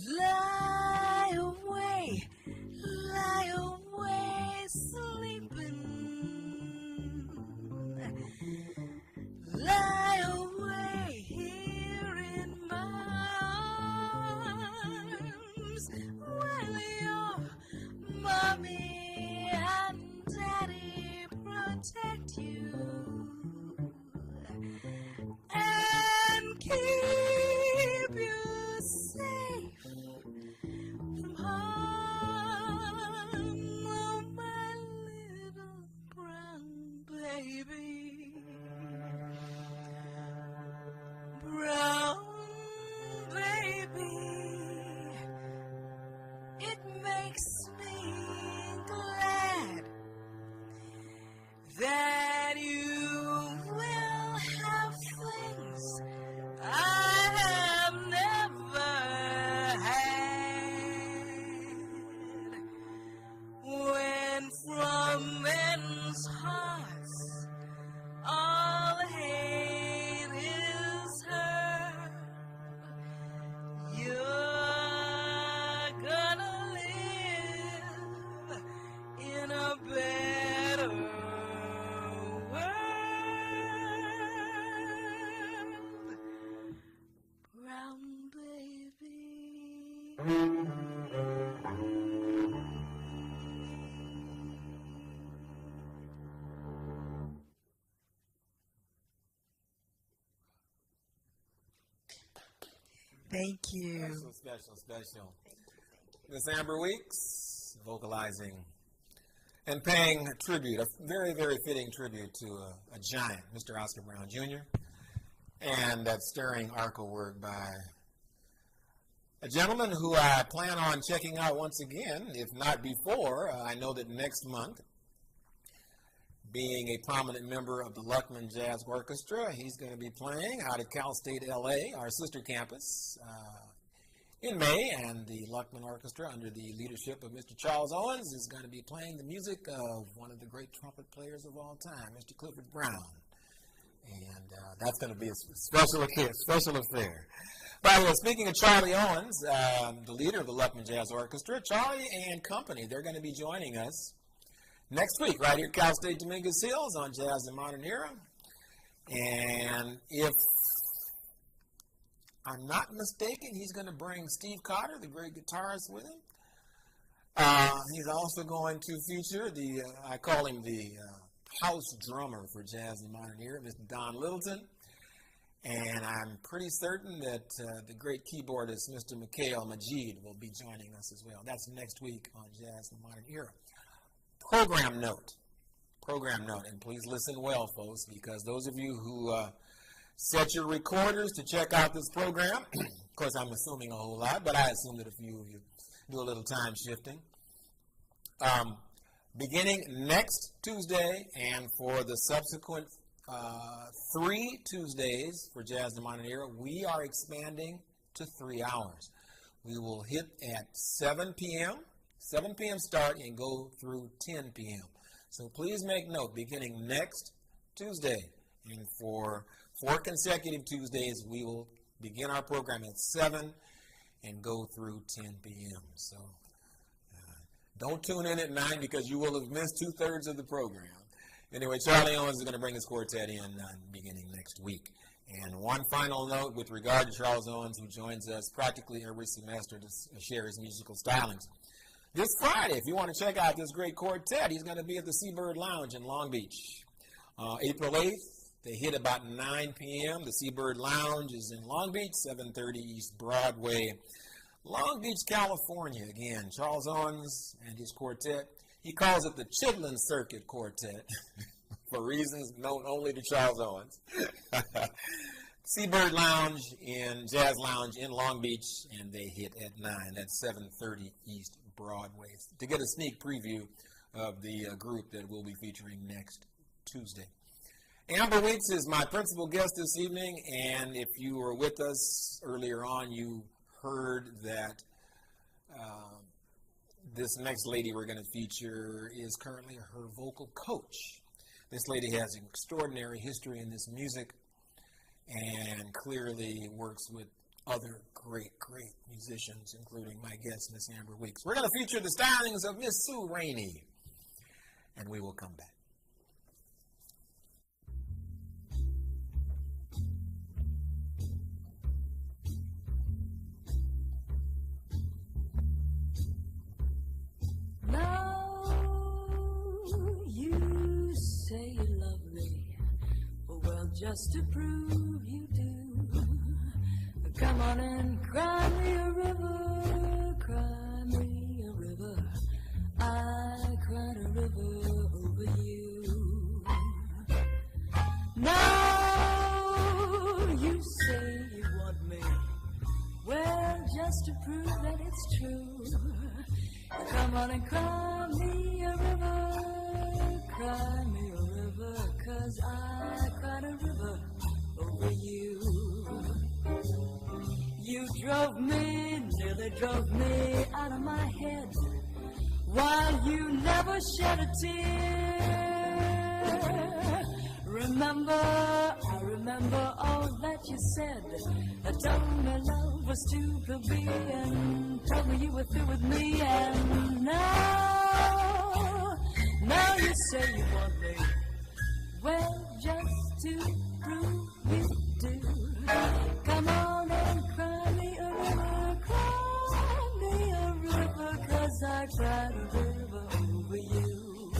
lie away, sleeping. Lie away here in my arms while your mommy and daddy protect you and keep you safe from harm, oh my little brown baby. Brown baby, it makes me glad that you will have things I have never had. When from men's hearts all hate is heard, you're gonna live in a better world, brown baby. Thank you. Special. Miss Amber Weeks, vocalizing and paying tribute, a very, very fitting tribute to a giant, Mr. Oscar Brown Jr., and that stirring arco work by a gentleman who I plan on checking out once again, if not before. I know that next month, being a prominent member of the Luckman Jazz Orchestra, he's going to be playing out at Cal State LA, our sister campus, in May, and the Luckman Orchestra, under the leadership of Mr. Charles Owens, is going to be playing the music of one of the great trumpet players of all time, Mr. Clifford Brown. And that's going to be a special affair. By the way, speaking of Charlie Owens, the leader of the Luckman Jazz Orchestra, Charlie and company, they're going to be joining us next week, right here at Cal State Dominguez Hills on Jazz the Modern Era. And if I'm not mistaken, he's going to bring Steve Cotter, the great guitarist, with him. He's also going to feature I call him the house drummer for Jazz the Modern Era, Mr. Don Littleton. And I'm pretty certain that the great keyboardist, Mr. Mikhail Majid, will be joining us as well. That's next week on Jazz the Modern Era. Program note, and please listen well, folks, because those of you who set your recorders to check out this program, of course I'm assuming a whole lot, but I assume that a few of you do a little time shifting. Beginning next Tuesday and for the subsequent 3 Tuesdays for Jazz the Modern Era, we are expanding to 3 hours. We will hit at 7 p.m. start and go through 10 p.m. So please make note, beginning next Tuesday and for 4 consecutive Tuesdays, we will begin our program at 7 and go through 10 p.m. So don't tune in at 9 because you will have missed 2/3 of the program. Anyway, Charlie Owens is going to bring his quartet in beginning next week. And one final note with regard to Charles Owens, who joins us practically every semester to share his musical stylings. This Friday, if you want to check out this great quartet, he's going to be at the Seabird Lounge in Long Beach. April 8th, they hit about 9 p.m. The Seabird Lounge is in Long Beach, 730 East Broadway, Long Beach, California. Again, Charles Owens and his quartet. He calls it the Chitlin Circuit Quartet for reasons known only to Charles Owens. Seabird Lounge Jazz Lounge in Long Beach, and they hit at 9. That's 730 East Broadway. To get a sneak preview of the group that we'll be featuring next Tuesday. Amber Weeks is my principal guest this evening, and if you were with us earlier on, you heard that this next lady we're going to feature is currently her vocal coach. This lady has an extraordinary history in this music and clearly works with other great musicians, including my guest, Miss Amber Weeks. We're going to feature the stylings of Miss Sue Rainey, and we will come back. Now you say you love me, well, just to prove you do, come on and cry me a river, cry me a river. I cried a river over you. Now you say you want me, well, just to prove that it's true, come on and cry me a river, cry me a river, 'cause I cried a river over you. You drove me, nearly drove me out of my head, while you never shed a tear. Remember, I remember all that you said. Told me love was too plebeian, told me you were through with me, and now you say you want me, well, just to prove you do. Come on and cry me a river, 'cause I cried a river over you.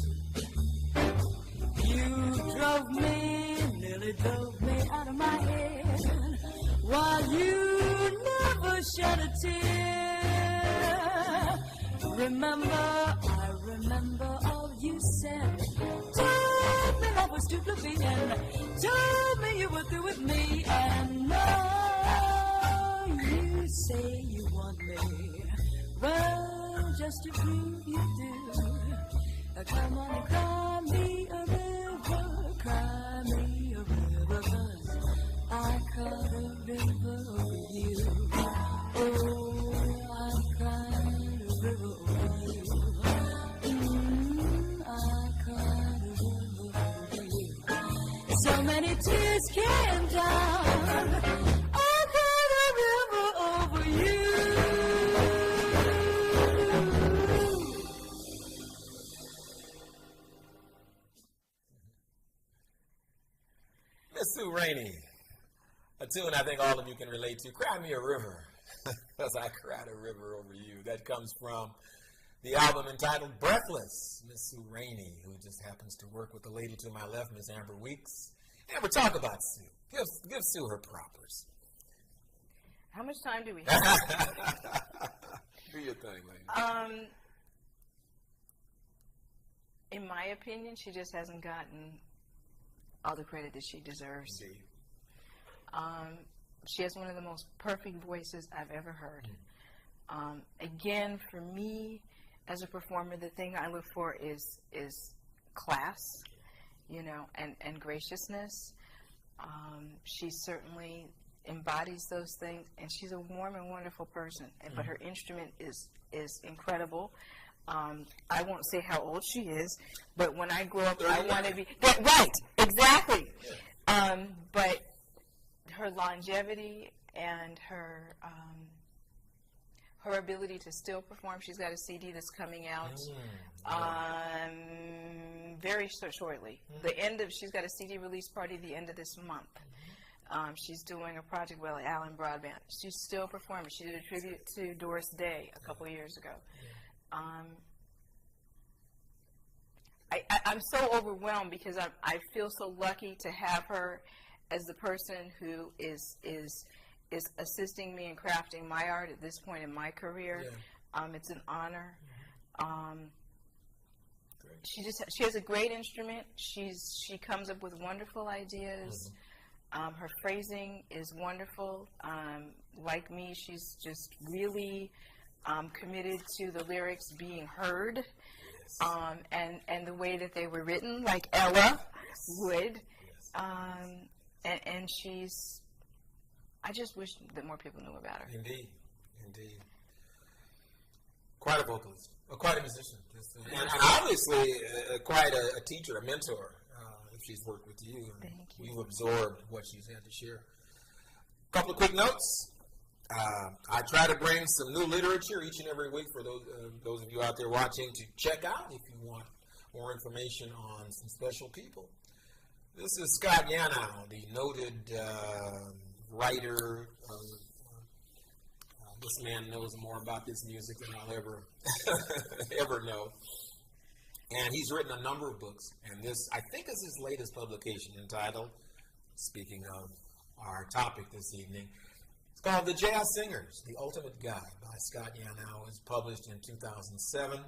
You drove me, nearly drove me out of my head, while you never shed a tear. Remember, I remember all you said. Told me love was too plebeian, told me you were through with me, and now you say you want me, well, just to prove you do. Come on and cry me a river, cry me a river, 'cause I cried a river over you. Oh, I cried a river over you. I cried a river over you. So many tears came down. I cried a river over you. Miss Sue Rainey, a tune I think all of you can relate to. Cry Me a River, because I cried a river over you. That comes from the album entitled Breathless. Miss Sue Rainey, who just happens to work with the lady to my left, Miss Amber Weeks. Amber, talk about Sue. Give Sue her propers. How much time do we have? Do your thing, lady. In my opinion, she just hasn't gotten all the credit that she deserves. Indeed. She has one of the most perfect voices I've ever heard. Again, for me, as a performer, the thing I look for is class, and graciousness. She certainly embodies those things, and she's a warm and wonderful person. But her instrument is incredible. I won't say how old she is, but when I grow up, I want to be right. Exactly. But her longevity and her ability to still perform. She's got a CD that's coming out very shortly. She's got a CD release party the end of this month. She's doing a project with Alan Broadband. She's still performing. She did a tribute to Doris Day a couple of years ago. I'm so overwhelmed because I feel so lucky to have her as the person who is assisting me in crafting my art at this point in my career. It's an honor. She has a great instrument. She comes up with wonderful ideas. Her phrasing is wonderful. Like me, she's just really committed to the lyrics being heard, and the way that they were written, like Ella would. And she's, I just wish that more people knew about her. Indeed. Quite a vocalist, quite a musician, and obviously quite a teacher, a mentor. she's worked with you. And Thank you. you've absorbed what she's had to share. A couple of quick notes. I try to bring some new literature each and every week for those of you out there watching to check out if you want more information on some special people. This is Scott Yanow, the noted writer. This man knows more about this music than I'll ever know. And he's written a number of books, and this, I think, is his latest publication entitled, speaking of our topic this evening, it's called The Jazz Singers, The Ultimate Guide by Scott Yanow. It was published in 2007,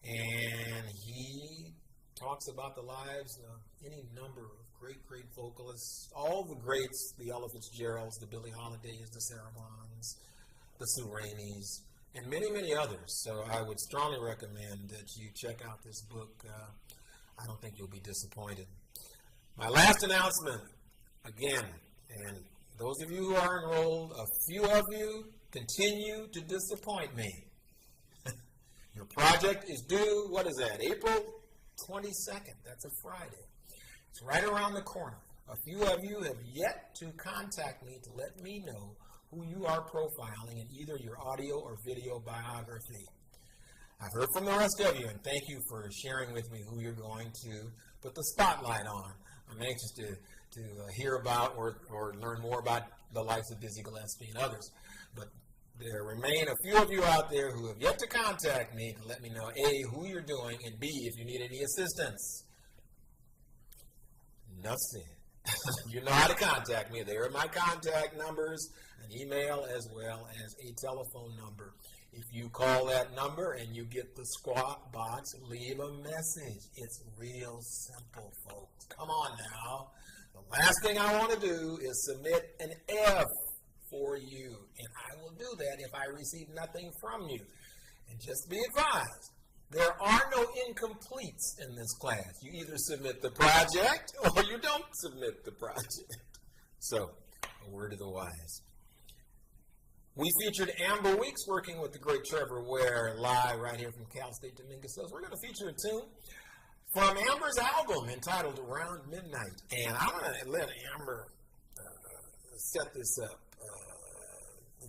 and he talks about the lives of any number of great vocalists, all the greats, the Ella Fitzgeralds, the Billie Holidays, the Sarah Vaughan's, the Sue Raineys, and many others. So I would strongly recommend that you check out this book. I don't think you'll be disappointed. My last announcement, again, and those of you who are enrolled, a few of you continue to disappoint me. Your project is due, what is that, April 22nd. That's a Friday. It's right around the corner. A few of you have yet to contact me to let me know who you are profiling in either your audio or video biography. I've heard from the rest of you, and thank you for sharing with me who you're going to put the spotlight on. I'm anxious to hear about or learn more about the likes of Dizzy Gillespie and others. But there remain a few of you out there who have yet to contact me to let me know, A, who you're doing, and B, if you need any assistance. Nothing. You know how to contact me. There are my contact numbers, an email, as well as a telephone number. If you call that number and you get the squawk box, leave a message. It's real simple, folks. Come on now. The last thing I want to do is submit an F for you, and I will do that if I receive nothing from you. And just be advised, there are no incompletes in this class. You either submit the project or you don't submit the project. So, a word of the wise. We featured Amber Weeks working with the great Trevor Ware live right here from Cal State Dominguez. So we're going to feature a tune from Amber's album entitled Around Midnight. And I'm going to let Amber set this up.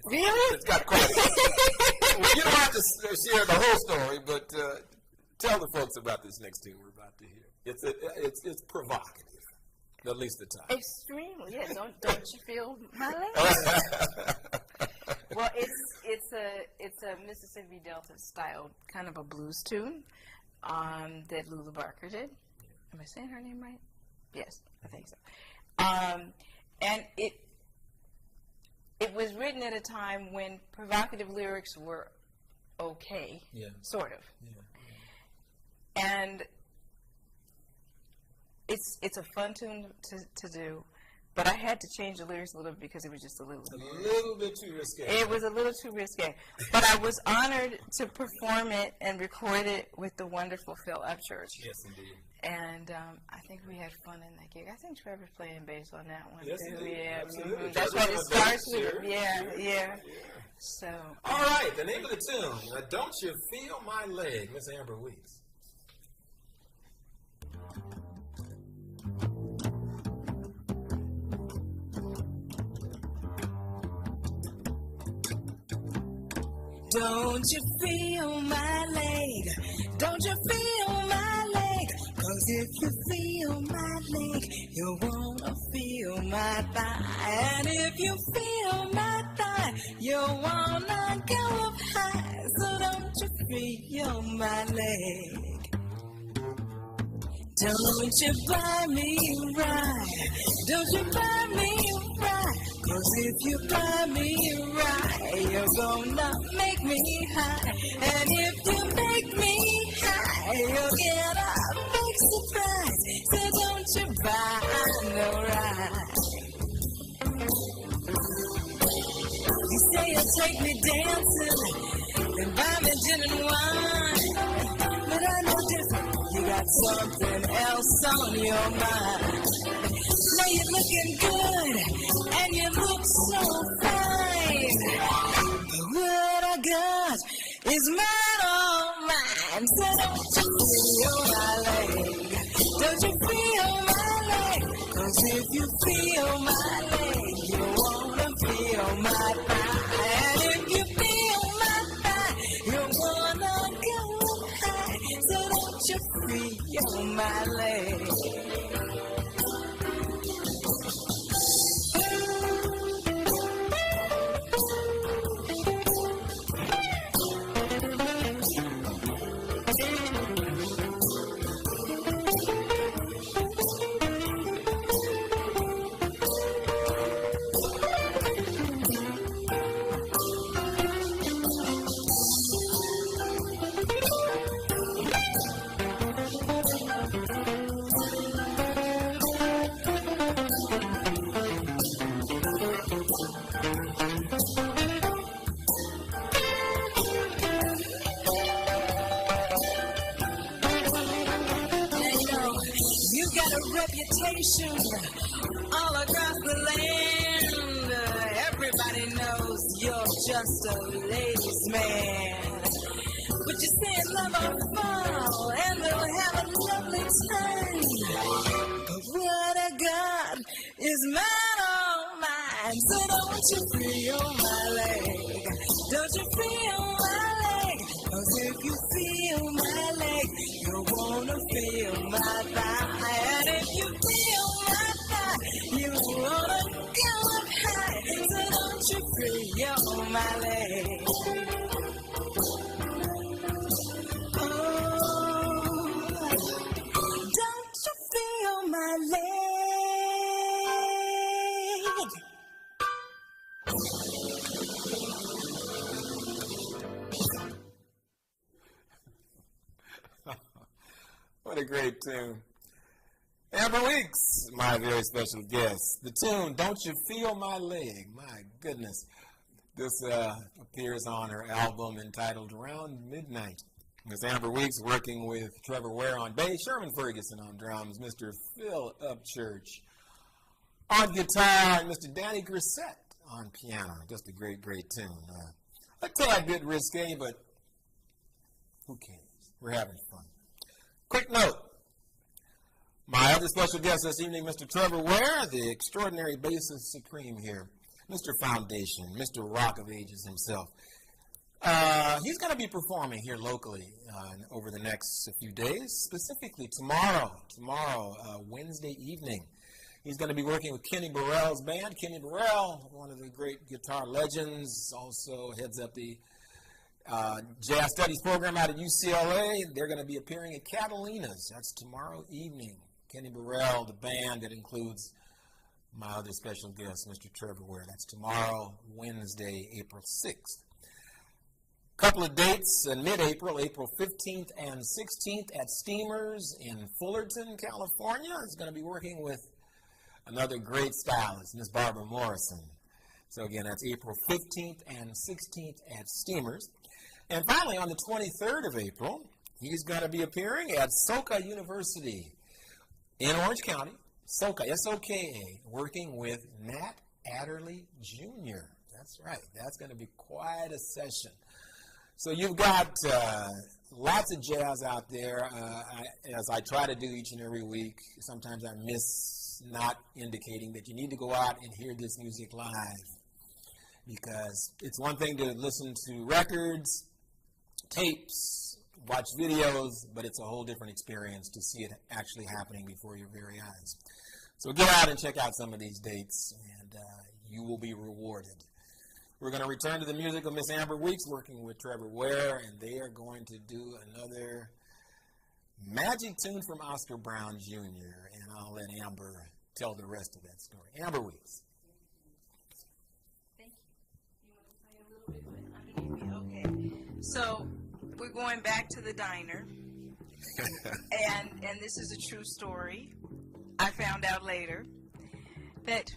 Really? It's got quite a You don't have to share the whole story, but tell the folks about this next tune we're about to hear. It's provocative, at least the time. Extremely, yeah. Don't you feel my lady? Well, it's a Mississippi Delta style kind of a blues tune that Lula Barker did. Am I saying her name right? Yes, I think so. And it was written at a time when provocative lyrics were okay, sort of. Yeah. And it's a fun tune to do, but I had to change the lyrics a little bit because it was just a little bit too risque. It was a little too risque. But I was honored to perform it and record it with the wonderful Phil Upchurch. Yes, indeed. And I think we had fun in that gig. I think Trevor's playing bass on that one, yes, too. Indeed. Yeah, absolutely. That's what it starts with. Sure. Yeah. So. All right, the name of the tune, Don't You Feel My Leg, Miss Amber Weeks. Don't you feel my leg? Don't you feel my leg? 'Cause if you feel my leg, you wanna feel my thigh. And if you feel my thigh, you wanna go up high. So don't you feel my leg? Don't you buy me right? Don't you buy me right? 'Cause if you buy me right, you're gonna make me high. And if you make me high, you'll get a big surprise. So don't you buy no right? You say you'll take me dancing and buy me gin and wine, but I know different. You got something else on your mind. Now you're looking good, and you look so fine. But what I got is mine, all mine. So don't you feel my leg? Don't you feel my if you feel my leg, you wanna feel my thigh. And if you feel my thigh, you wanna go high. So don't you feel my leg. Reputation all across the land. Everybody knows you're just a ladies' man. But you say love will fall and we'll have a lovely time. But what I got is mine, all mine. So don't you feel my leg? Don't you feel my leg? 'Cause if you feel my leg, you wanna feel my thigh. And if you feel my thigh, you wanna go up high. So don't you feel my leg? Oh, don't you feel my leg? What a great tune. Amber Weeks, my very special guest. The tune, Don't You Feel My Leg? My goodness. This appears on her album entitled Around Midnight. Miss Amber Weeks working with Trevor Ware on bass, Sherman Ferguson on drums, Mr. Phil Upchurch on guitar, and Mr. Danny Grissett on piano. Just a great, great tune. A tad bit risque, but who cares? We're having fun. Quick note. My other special guest this evening, Mr. Trevor Ware, the extraordinary bassist supreme here. Mr. Foundation, Mr. Rock of Ages himself. He's going to be performing here locally over the next few days, specifically tomorrow, Wednesday evening. He's going to be working with Kenny Burrell's band. Kenny Burrell, one of the great guitar legends, also heads up the Jazz Studies program out at UCLA. They're going to be appearing at Catalina's. That's tomorrow evening. Kenny Burrell, the band that includes my other special guest, Mr. Trevor Ware. That's tomorrow, Wednesday, April 6th. Couple of dates in mid-April, April 15th and 16th at Steamers in Fullerton, California. He's going to be working with another great stylist, Miss Barbara Morrison. So again, that's April 15th and 16th at Steamers. And finally, on the 23rd of April, he's going to be appearing at Soka University in Orange County, Soka, S-O-K-A, working with Nat Adderley Jr. That's right. That's going to be quite a session. So you've got lots of jazz out there. As I try to do each and every week, sometimes I miss not indicating that you need to go out and hear this music live. Because it's one thing to listen to records, tapes, watch videos, but it's a whole different experience to see it actually happening before your very eyes. So get out and check out some of these dates, and you will be rewarded. We're going to return to the music of Miss Amber Weeks, working with Trevor Ware, and they are going to do another magic tune from Oscar Brown Jr., and I'll let Amber tell the rest of that story. Amber Weeks. Thank you. You want to play a little bit underneath me? Okay. So we're going back to the diner, and this is a true story. I found out later that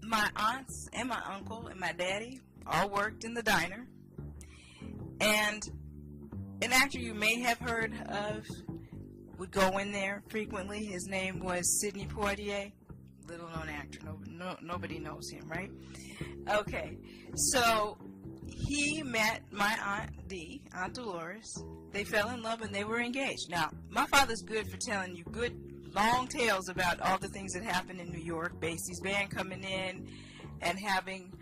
my aunts and my uncle and my daddy all worked in the diner. And an actor you may have heard of would go in there frequently. His name was Sidney Poitier. Little known actor. Nobody knows him, right? Okay. So he met my Aunt Dee, Aunt Dolores. They fell in love and they were engaged. Now, my father's good for telling you good long tales about all the things that happened in New York. Basie's band coming in and having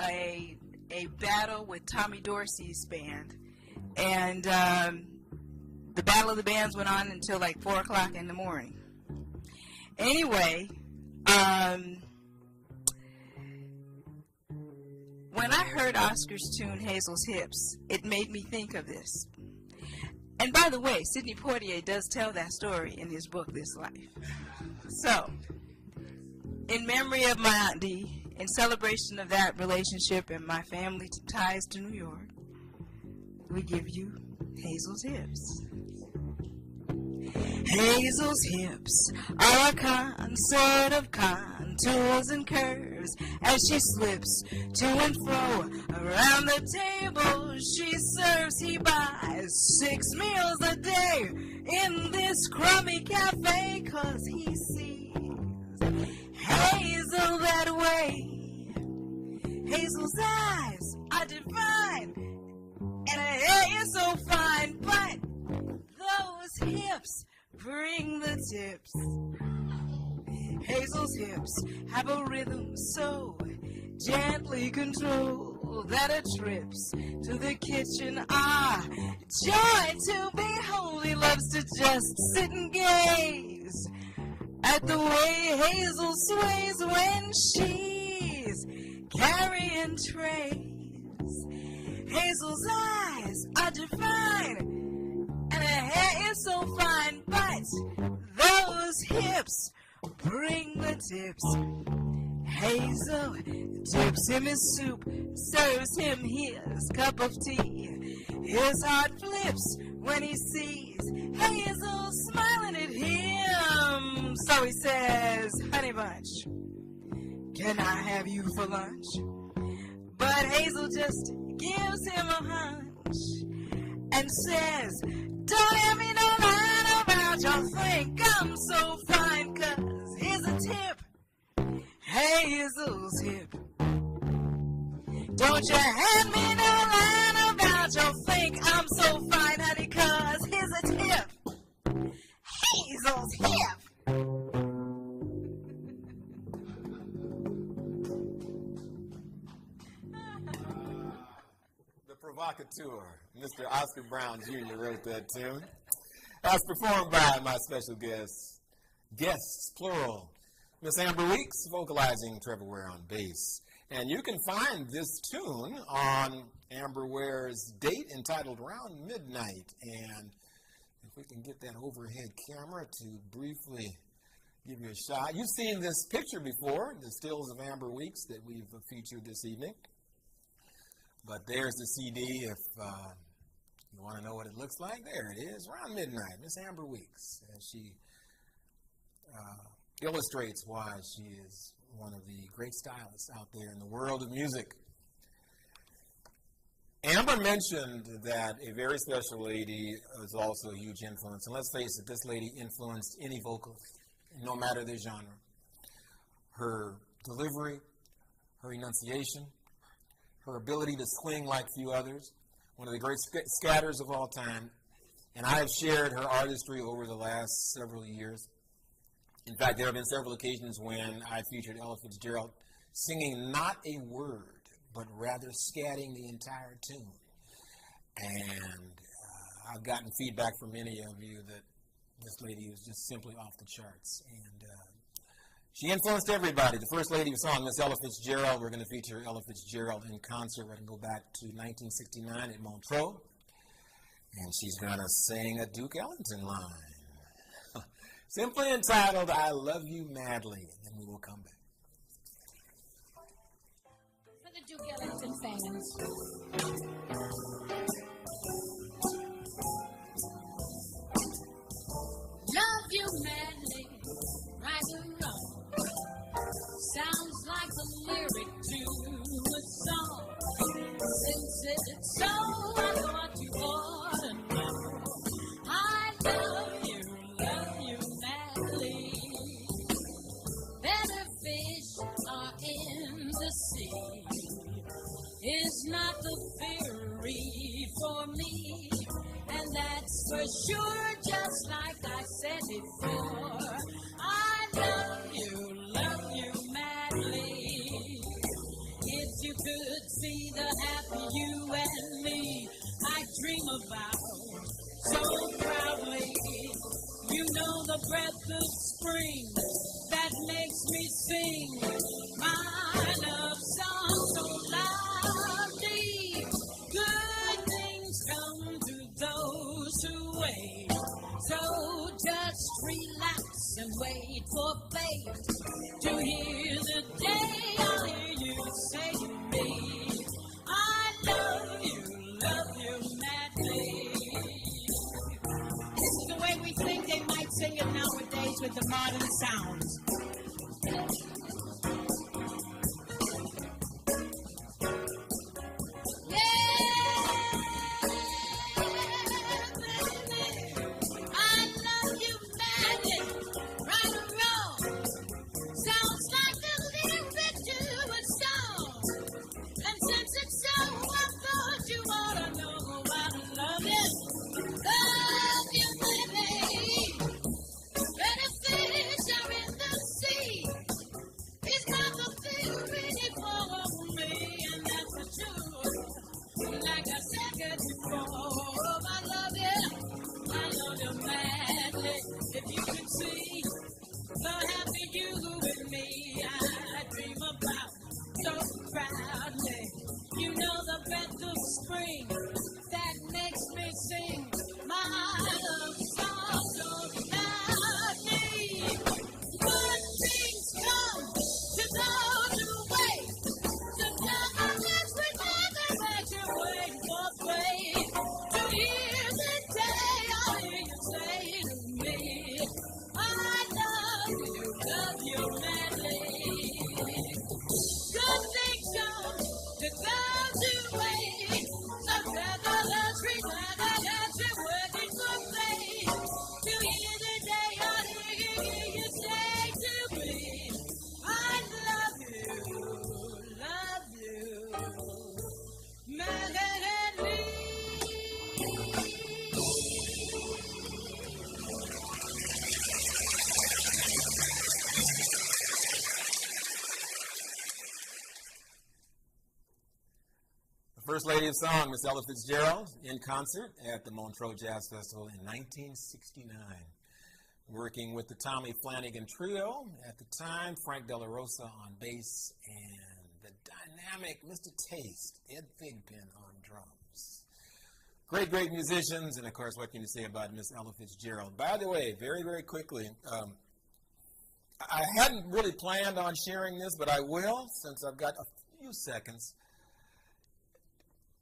a battle with Tommy Dorsey's band. And the Battle of the Bands went on until like 4 o'clock in the morning. Anyway, when I heard Oscar's tune, Hazel's Hips, it made me think of this. And by the way, Sidney Poitier does tell that story in his book, This Life. So, in memory of my Aunt Dee, in celebration of that relationship and my family ties to New York, we give you Hazel's Hips. Hazel's hips are a concert of contours and curves as she slips to and fro around the table she serves. He buys 6 meals a day in this crummy cafe 'cause he sees Hazel that way. Hazel's eyes are divine and her hair is so fine, but those hips bring the tips. Hazel's hips have a rhythm so gently controlled that her trips to the kitchen are joy to behold. He loves to just sit and gaze at the way Hazel sways when she's carrying trays. Hazel's eyes are divine and her hair is so fine, but those hips bring the tips. Hazel dips him his soup, serves him his cup of tea. His heart flips when he sees Hazel smiling at him. So he says, honey bunch, can I have you for lunch? But Hazel just gives him a hunch and says, don't have me no line about y'all think I'm so fine, 'cause here's a tip, Hazel's hip. Don't you hand me no line about y'all think I'm so fine, honey, 'cause here's a tip, Hazel's hip. The provocateur, Mr. Oscar Brown Jr. wrote that tune. As performed by my special guests, plural, Miss Amber Weeks, vocalizing Trevor Ware on bass. And you can find this tune on Amber Ware's date entitled Round Midnight. And if we can get that overhead camera to briefly give you a shot. You've seen this picture before, the stills of Amber Weeks that we've featured this evening. But there's the CD if you want to know what it looks like. There it is, Around Midnight, Miss Amber Weeks. And she illustrates why she is one of the great stylists out there in the world of music. Amber mentioned that a very special lady is also a huge influence. And let's face it, this lady influenced any vocalist, no matter the genre. Her delivery, her enunciation, her ability to swing like few others, one of the great scatters of all time. And I have shared her artistry over the last several years. In fact, there have been several occasions when I featured Ella Fitzgerald singing not a word, but rather scatting the entire tune. And I've gotten feedback from many of you that this lady was just simply off the charts. And she influenced everybody. The first lady we saw, Miss Ella Fitzgerald. We're going to feature Ella Fitzgerald in concert. We're going to go back to 1969 at Montreux. And she's going to sing a Duke Ellington line. Simply entitled, I Love You Madly. And then we will come back. For the Duke Ellington fans. Love you madly, right or wrong. Sounds like a lyric to a song. Since it's so, I thought you ought to know. I love you madly. Better fish are in the sea. It's not the fury for me. And that's for sure, just like I said before. spring that makes me sing my love song so loudly. Good things come to those who wait. So just relax and wait for fate to hear the day I'll hear you say to me, I love you madly. This is the way we think they might sing it nowadays with the modern sounds. First lady of song, Miss Ella Fitzgerald, in concert at the Montreux Jazz Festival in 1969. Working with the Tommy Flanagan Trio at the time, Frank De La Rosa on bass, and the dynamic Mr. Taste, Ed Thigpen on drums. Great, great musicians, and of course, what can you say about Miss Ella Fitzgerald? By the way, very, very quickly, I hadn't really planned on sharing this, but I will, since I've got a few seconds.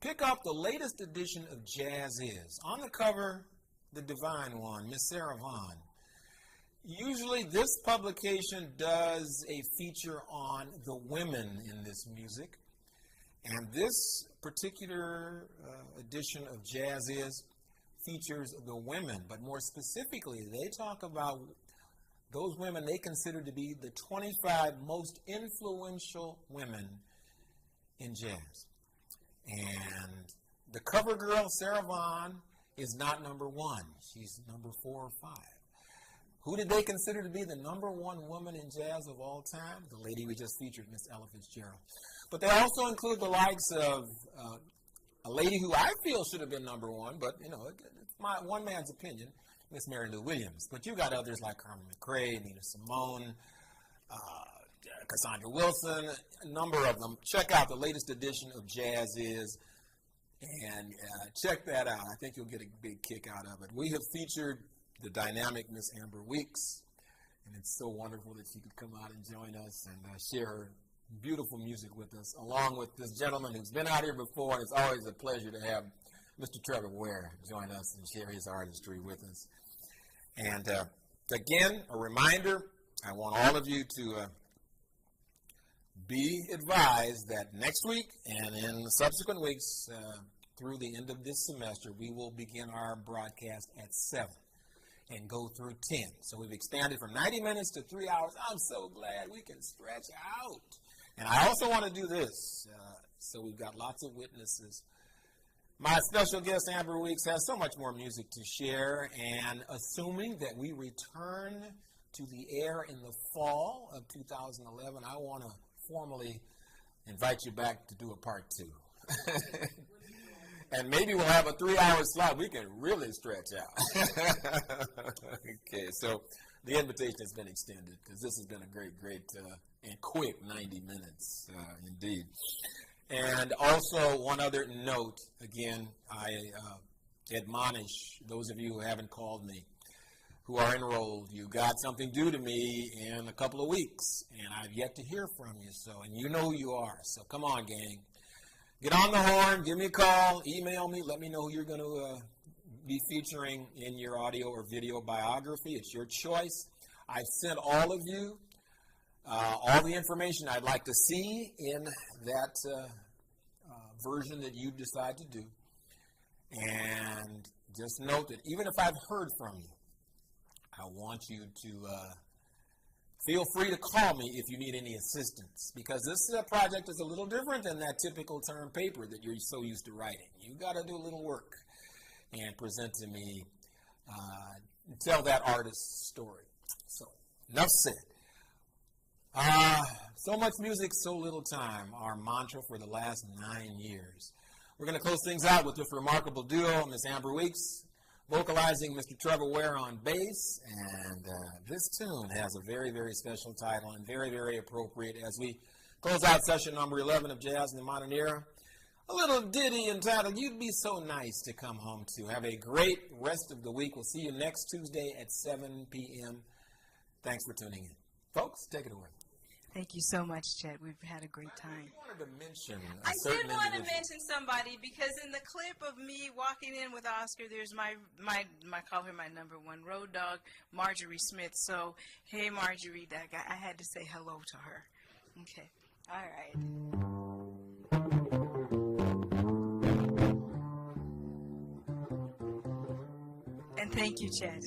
Pick up the latest edition of Jazz Is. On the cover, the divine one, Miss Sarah Vaughan. Usually this publication does a feature on the women in this music. And this particular edition of Jazz Is features the women. But more specifically, they talk about those women they consider to be the 25 most influential women in jazz. And the cover girl, Sarah Vaughan, is not number one. She's number 4 or 5. Who did they consider to be the number one woman in jazz of all time? The lady we just featured, Miss Ella Fitzgerald. But they also include the likes of a lady who I feel should have been number one, but, you know, it's my one man's opinion, Miss Mary Lou Williams. But you got others like Carmen McRae, Nina Simone, Cassandra Wilson, a number of them. Check out the latest edition of Jazz Is, and check that out. I think you'll get a big kick out of it. We have featured the dynamic Miss Amber Weeks, and it's so wonderful that she could come out and join us and share her beautiful music with us, along with this gentleman who's been out here before, and it's always a pleasure to have Mr. Trevor Ware join us and share his artistry with us. And again, a reminder, I want all of you to be advised that next week and in the subsequent weeks through the end of this semester, we will begin our broadcast at 7 and go through 10. So we've expanded from 90 minutes to 3 hours. I'm so glad we can stretch out. And I also want to do this. So we've got lots of witnesses. My special guest, Amber Weeks, has so much more music to share. And assuming that we return to the air in the fall of 2011, I want to formally invite you back to do a part 2. And maybe we'll have a 3-hour slot. We can really stretch out. Okay, so the invitation has been extended because this has been a great and quick 90 minutes indeed. And also one other note, again, I admonish those of you who haven't called me, who are enrolled, you got something due to me in a couple of weeks, and I've yet to hear from you, and you know who you are, so come on, gang. Get on the horn, give me a call, email me, let me know who you're going to be featuring in your audio or video biography. It's your choice. I've sent all of you all the information I'd like to see in that version that you decide to do. And just note that even if I've heard from you, I want you to feel free to call me if you need any assistance, because this project is a little different than that typical term paper that you're so used to writing. You've got to do a little work and present to me, tell that artist's story. So, enough said. So much music, so little time, our mantra for the last 9 years. We're going to close things out with this remarkable duo, Miss Amber Weeks, vocalizing Mr. Trevor Ware on bass, and this tune has a very, very special title and very, very appropriate as we close out session number 11 of Jazz in the Modern Era. A little ditty entitled, You'd Be So Nice to Come Home To. Have a great rest of the week. We'll see you next Tuesday at 7 p.m. Thanks for tuning in. Folks, take it away. Thank you so much, Chet. We've had a great time. I wanted to mention I did want to mention somebody, because in the clip of me walking in with Oscar, there's my call her my number one road dog, Marjorie Smith. So, hey, Marjorie, that guy, I had to say hello to her. Okay. All right. And thank you, Chet.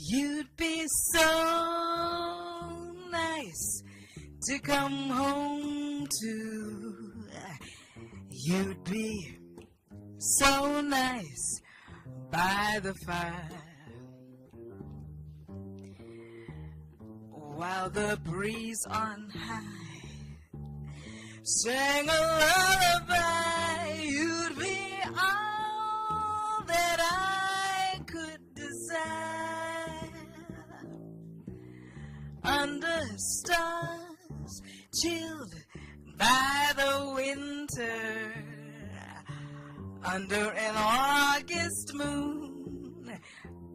You'd be so nice to come home to. You'd be so nice by the fire, while the breeze on high sang a lullaby. You'd be all that I could desire, under stars chilled by the winter, under an August moon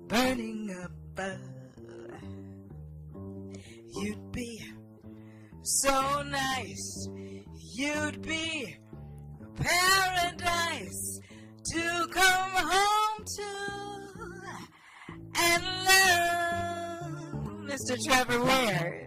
burning above. You'd be so nice, you'd be paradise to come home to and love. Mr. Trevor Ware.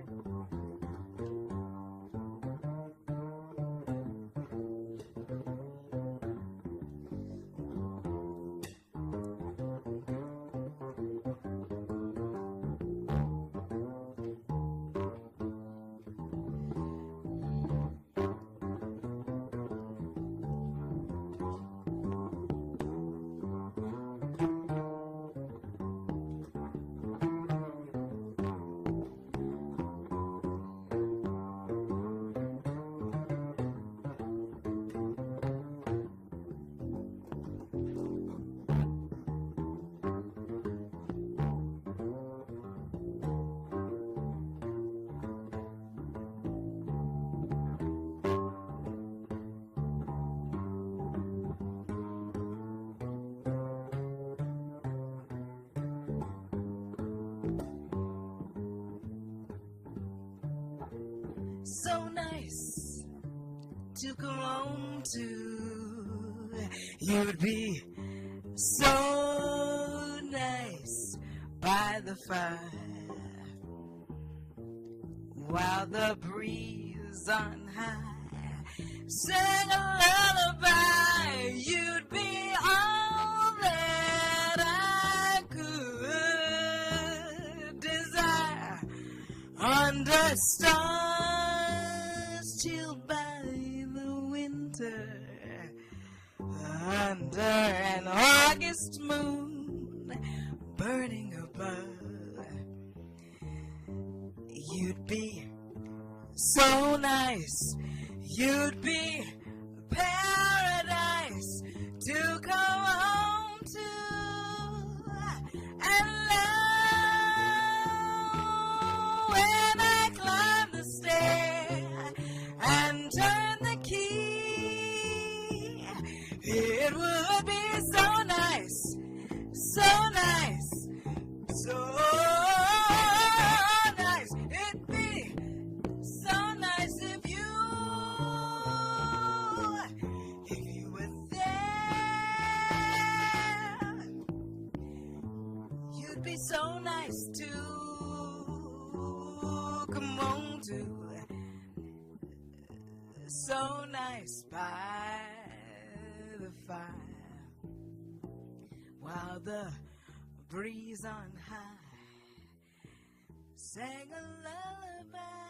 So nice to come home to. You'd be so nice by the fire, while the breeze on high sang a lullaby. You'd be all that I could desire, under stars chilled by the winter, under an August so nice. You'd be paradise to come home to and love. When I climb the stair and turn the key, it would be so nice, so nice, so nice. It'd be so nice if you were there. You'd be so nice to come on to. So nice by the fire, while the breeze on high sang a lullaby.